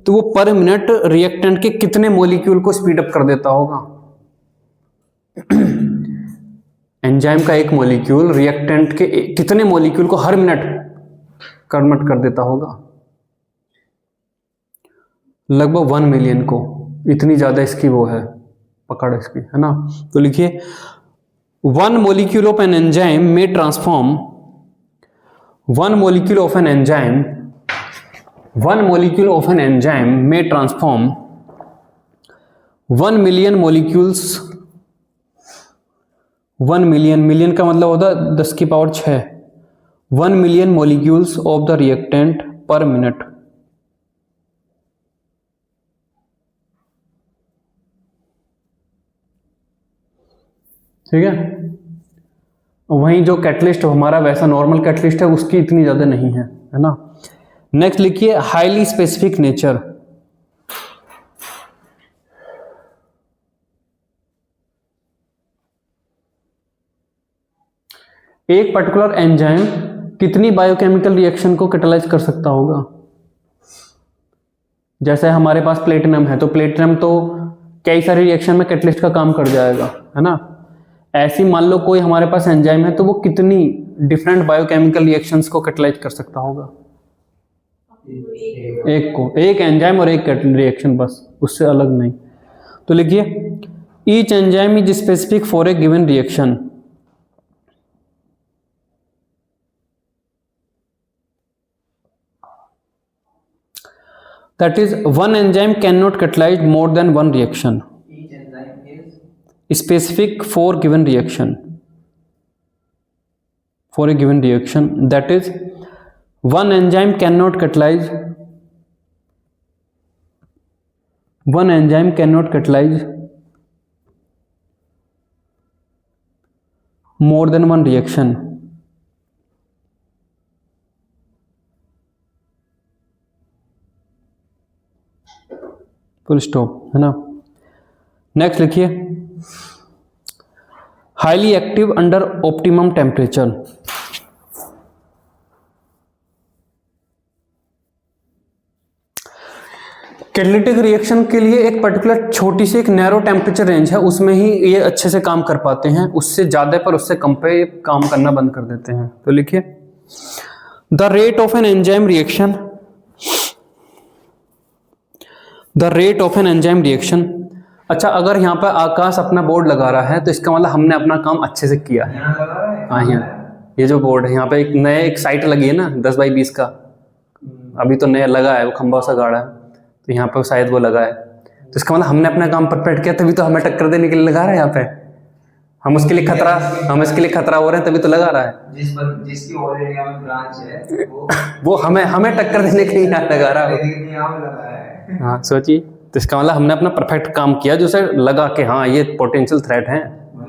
तो वो पर मिनट रिएक्टेंट के कितने मॉलिक्यूल को स्पीड अप कर देता होगा। एंजाइम का एक मॉलिक्यूल रिएक्टेंट के कितने मॉलिक्यूल को हर मिनट कन्वर्ट कर देता होगा। लगभग 1 मिलियन को, इतनी ज्यादा इसकी वो है पकड़ इसकी, है ना। तो लिखिए 1 molecule of an enzyme may transform 1 molecule of an enzyme 1 molecule of an enzyme may transform 1 million molecules 1 million, million का मतलब होता है 10 की power 6, 1 million molecules of the reactant per minute। ठीक है, वहीं जो कैटलिस्ट हमारा वैसा नॉर्मल कैटलिस्ट है उसकी इतनी ज्यादा नहीं है ना। नेक्स्ट लिखिए, हाईली स्पेसिफिक नेचर। एक पर्टिकुलर एंजाइम कितनी बायोकेमिकल रिएक्शन को कैटालाइज कर सकता होगा। जैसे हमारे पास प्लेटिनम है, तो प्लेटिनम तो कई सारी रिएक्शन में कैटलिस्ट का काम कर जाएगा, है ना। ऐसी मान लो कोई हमारे पास एंजाइम है तो वो कितनी डिफरेंट बायोकेमिकल रिएक्शंस को कैटालाइज कर सकता होगा। एक को, एक एंजाइम और एक रिएक्शन बस, उससे अलग नहीं। तो लिखिए, each enzyme is specific for a given reaction. That is, one enzyme cannot catalyze more than one reaction. each enzyme is Specific for given reaction. For a given reaction, that is, one enzyme cannot catalyze. One enzyme cannot catalyze more than one reaction. Full stop, है ना। Next लिखिए, highly active under optimum temperature. Catalytic reaction के लिए एक particular छोटी सी एक narrow temperature range है, उसमें ही ये अच्छे से काम कर पाते हैं, उससे ज्यादा पर उससे कम पे काम करना बंद कर देते हैं। तो लिखिए, the rate of an enzyme reaction, the rate of an enzyme reaction. अच्छा, अगर यहाँ पर आकाश अपना बोर्ड लगा रहा है तो इसका मतलब हमने अपना काम अच्छे से किया है। यहाँ लगा रहा है। हाँ, यहाँ ये जो बोर्ड है, यहाँ पे एक नया एक साइट लगी है ना 10 बाई 20 का, अभी तो नया लगा है, वो खंबा सा गाड़ा है, तो यहाँ पे शायद वो लगा है। तो इसका मतलब हमने अपना काम परफेक्ट किया, तभी तो हमें टक्कर देने के लिए लगा रहा है। यहाँ पे हम उसके लिए खतरा हो रहे हैं, तभी तो लगा रहा है। जिसकी ऑलरेडी यहाँ में ब्रांच है वो हमें टक्कर देने के लिए यहाँ लगा रहा है। यहाँ में लगा है। हाँ सोचिए, तो इसका मतलब हमने अपना परफेक्ट काम किया, जो उसे लगा कि हाँ ये पोटेंशियल थ्रेट है।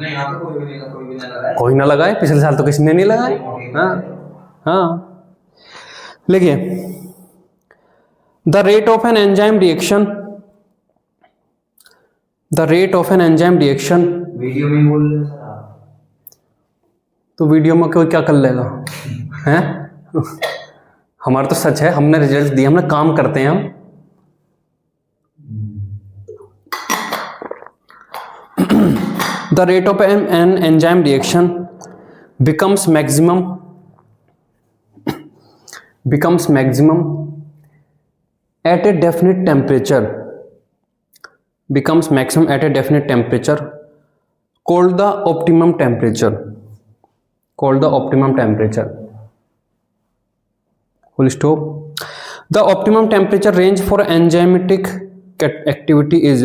यहाँ पे कोई ना लगाए, पिछले साल तो किसी ने नहीं लगाए। हाँ लिखिए, the rate of an enzyme reaction, the rate of an enzyme reaction, video में बोल रहे हो सर आप? तो वीडियो में कोई क्या कर लेगा हैं? हमारा तो सच है, हमने रिजल्ट दिए, हमने काम करते हैं हम। The rate of an enzyme reaction becomes maximum at a definite temperature, becomes maximum at a definite temperature called the optimum temperature, full stop. The optimum temperature range for enzymatic activity is,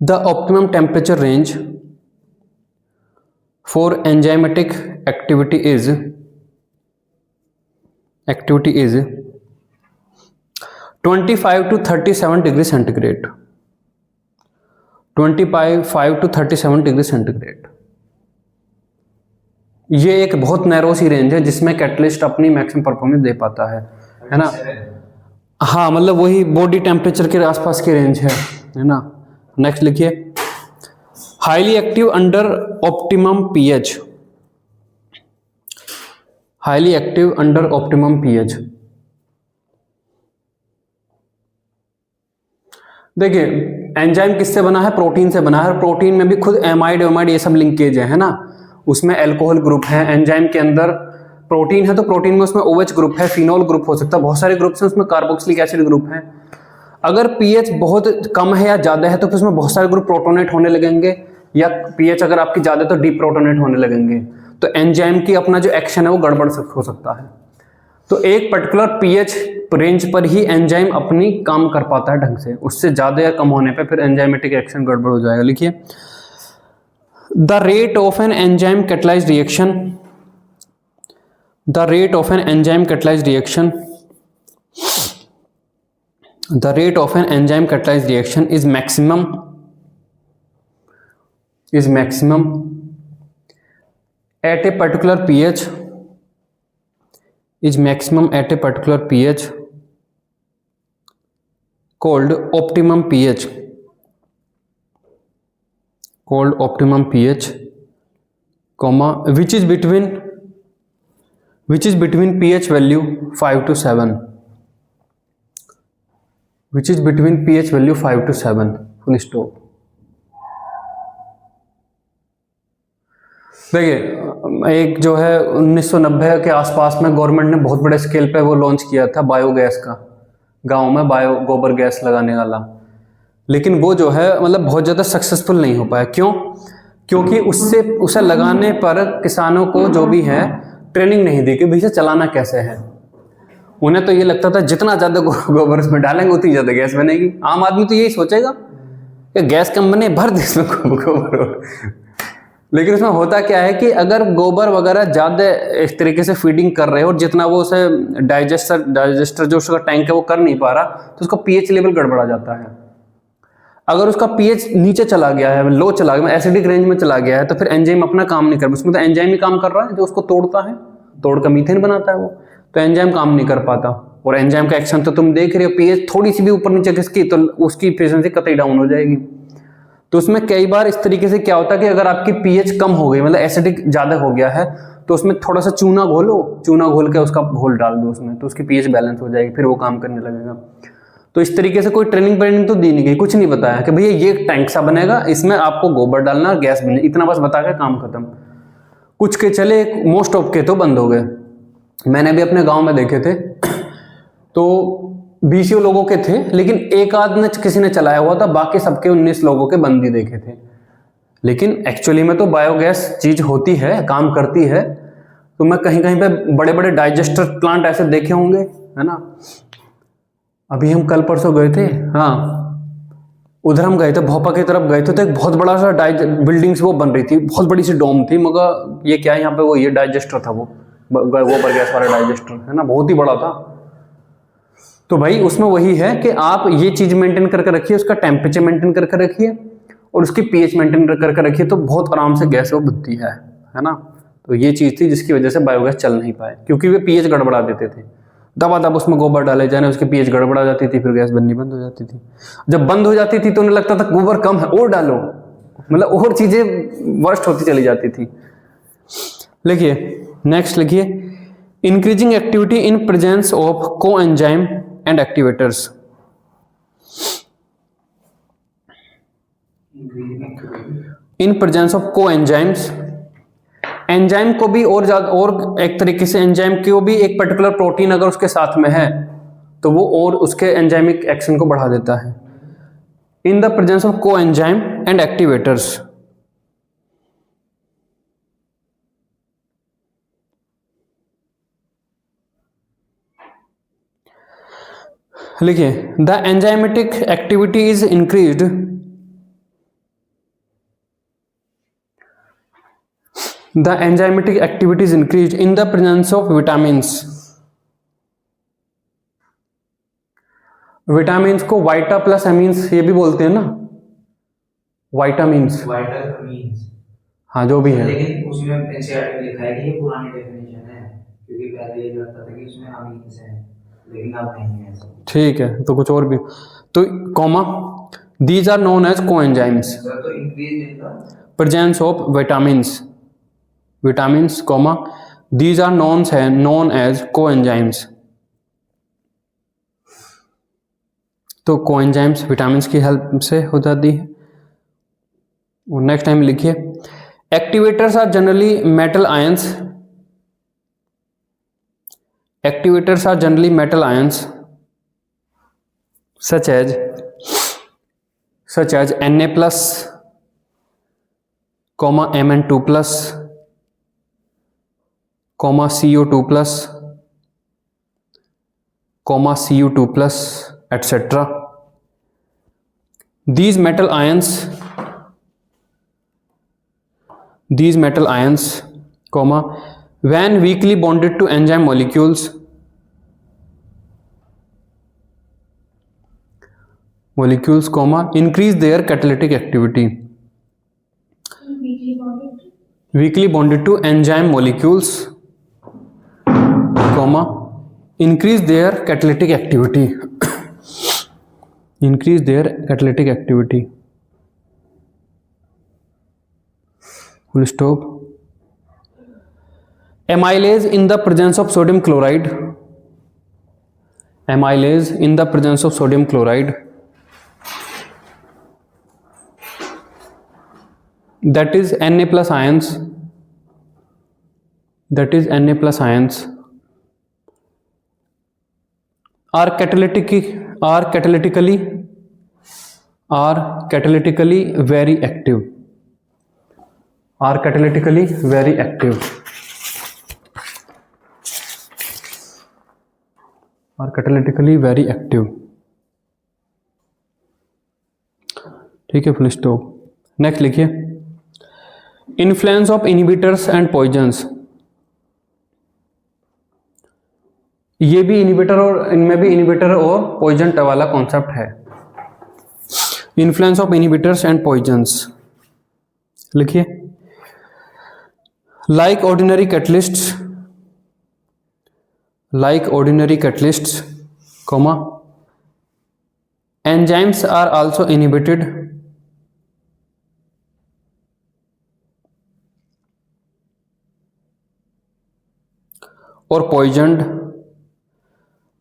the optimum temperature range for enzymatic activity is 25 to 37 degree centigrade, 25 to 37 degree centigrade. ये एक बहुत narrow सी range है जिसमें catalyst अपनी maximum performance दे पाता है ना? हाँ, मतलब वही बॉडी टेम्परेचर के आसपास की रेंज है ना? नेक्स्ट लिखिए, highly active under optimum pH, highly active under optimum pH. देखिए, एंजाइम किससे बना है? प्रोटीन से बना है। प्रोटीन में भी खुद एमाइड ये सब लिंकेज है ना? उसमें अल्कोहल ग्रुप है। एंजाइम के अंदर प्रोटीन है तो प्रोटीन में उसमें OH ग्रुप है, फिनोल ग्रुप हो सकता है, बहुत सारे ग्रुप्स हैं उसमें, कार्बोक्सिलिक एसिड ग्रुप है। अगर पीएच बहुत कम है या ज़्यादा है तो फिर उसमें बहुत सारे ग्रुप प्रोटोनेट होने लगेंगे, या पीएच अगर आपकी ज़्यादा तो डीप्रोटोनेट होने लगेंगे, तो एंजाइम की अपना जो एक्शन है वो गड़बड़ हो सकता है। तो एक पर्टिकुलर पीएच रेंज पर ही एंजाइम अपनी काम कर पाता है ढंग से, उससे ज़्यादा या कम होने पे फिर एंजाइमेटिक एक्शन गड़बड़ हो जाएगा। लिखिए, the rate of an enzyme catalysed reaction, the rate of an enzyme catalysed reaction, the rate of an enzyme catalysed reaction is maximum at a particular pH, is maximum at a particular pH called optimum pH, comma, which is between pH value 5 to 7, which is between pH value 5 to 7, full stop। देखिए, एक जो है 1990 के आसपास में government ने बहुत बड़े स्केल पे वो लॉन्च किया था बायोगैस का, गांव में बायो गोबर गैस लगाने वाला, लेकिन वो जो है मतलब बहुत ज़्यादा सक्सेसफुल नहीं हो पाया। क्यों? क्योंकि उसे लगाने पर किसानों को जो भी है ट्रेनिंग नहीं दी कि भाई इसे चलाना कैसे है। उन्हें तो ये लगता था जितना ज़्यादा गोबर उसमें डालेंगे उतनी ज़्यादा गैस बनेगी। आम आदमी तो यही सोचेगा कि गैस कम बने, भर दे इसमें गोबर। लेकिन उसमें होता क्या है कि अगर गोबर वगैरह ज़्यादा इस तरीके से फीडिंग कर रहे हो और जितना वो उसे डाइजेस्टर जो उसका टैंक है वो कर नहीं पा रहा, तो उसका पीएच लेवल गड़बड़ा जाता है। अगर उसका पीएच नीचे चला गया है, लो चला गया, एसिडिक रेंज में चला गया है, तो फिर एंजाइम अपना काम नहीं कर पाता। उसमें तो एंजाइम ही काम कर रहा है जो उसको तोड़ता है, तोड़ कर मीथेन बनाता है वो, तो एंजाइम काम नहीं कर पाता। और एंजाइम का एक्शन तो तुम देख रहे हो, पीएच थोड़ी सी भी ऊपर नीचे खिसकी तो उसकी एफिशिएंसी कतई डाउन हो जाएगी। तो उसमें कई बार इस तरीके से क्या होता है कि अगर आपकी पीएच कम हो गई, मतलब एसिडिक ज़्यादा हो गया है, तो उसमें थोड़ा सा चूना घोलो, चूना घोल के उसका घोल डाल दो उसमें, तो उसकी पीएच बैलेंस हो जाएगी, फिर वो काम करने लगेगा। तो इस तरीके से कोई ट्रेनिंग तो दी नहीं गई, कुछ नहीं बताया कि भैया ये टैंक सा बनेगा, इसमें आपको गोबर डालना, गैस बने, इतना बस बता के काम खत्म। कुछ के चले, मोस्ट ऑफ के तो बंद हो गए। मैंने भी अपने गाँव में देखे थे, तो 20 लोगों के थे, लेकिन एक आध ने किसी ने चलाया हुआ था, बाकी सबके 19 लोगों के बंद ही देखे थे। लेकिन एक्चुअली में तो बायोगैस चीज होती है, काम करती है। तो मैं कहीं कहीं पे बड़े बड़े डाइजेस्टर प्लांट ऐसे देखे होंगे, है ना? अभी हम कल परसों गए थे, हाँ उधर हम गए थे, भोपा की तरफ गए थे, तो एक बहुत बड़ा सा बिल्डिंग्स वो बन रही थी, बहुत बड़ी सी डोम थी, मगर ये क्या है यहाँ पे, वो ये डाइजेस्टर था, वो गोबर गैस वाला डाइजेस्टर है ना, बहुत ही बड़ा था। तो भाई उसमें वही है कि आप ये चीज मेंटेन करके रखिए, उसका टेम्परेचर मेंटेन करके रखिए और उसकी पीएच मेंटेन करके रखिए, तो बहुत आराम से गैस वो बनती है ना? तो ये चीज थी जिसकी वजह से बायोगैस चल नहीं पाए, क्योंकि वे पीएच गड़बड़ा देते थे। दबा उसमें गोबर डाले जाने, उसकी पीएच गड़बड़ा जाती थी, फिर गैस बननी बंद हो जाती थी। जब बंद हो जाती थी तो उन्हें लगता था गोबर कम है और डालो, मतलब और चीजें वर्स्ट होती चली जाती थी। लिखिए नेक्स्ट, लिखिए increasing activity in presence of coenzyme and activators. In presence of coenzymes, enzyme को भी और ज्यादा, और एक तरीके से एंजाइम को भी एक पर्टिकुलर प्रोटीन अगर उसके साथ में है तो वो और उसके एंजाइमिक एक्शन को बढ़ा देता है। In the presence of coenzyme and activators, लिखिए the enzymatic activity is increased, the enzymatic activity is increased in the presence of vitamins। Vitamins को वाइटा प्लस एमीन्स ये भी बोलते हैं ना, वाइटामिन्स, वाइटामिन्स, हाँ जो भी है। लेकिन उसमें एनसीईआरटी में लिखा है कि ये पुरानी डेफिनेशन है, क्योंकि पहले ये लगता था कि उसमें अमीन्स है, लेकिन अब नहीं है ऐसा। ठीक है, तो कुछ और भी, तो comma these are known as coenzymes, तो increase in the presence of vitamins, vitamins comma these are known as coenzymes. तो कोएंजाइम्स विटामिन्स की हेल्प से हो जाती है। और नेक्स्ट टाइम लिखिए activators are generally metal ions, activators are generally metal ions such as Na plus, Mn2 plus, CO2 plus, Cu2 plus, etc. These metal ions, when weakly bonded to enzyme molecules, increase their catalytic activity. Weakly bonded to enzyme molecules, increase their catalytic activity. Increase their catalytic activity. Full stop. Amylase in the presence of sodium chloride. Amylase in the presence of sodium chloride, that is Na plus ions, are catalytically very active, ठीक है, full stop. Next लिखिए influence of inhibitors and poisons. ये भी inhibitor और इनमें भी inhibitor और poison वाला कॉन्सेप्ट है। Influence of inhibitors and poisons लिखिए like ordinary catalysts, comma enzymes are also inhibited or poisoned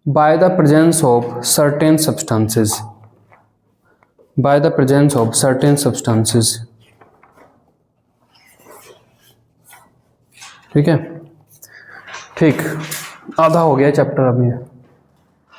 by the presence of certain substances, ठीक है, ठीक, आधा हो गया चैप्टर अब ये।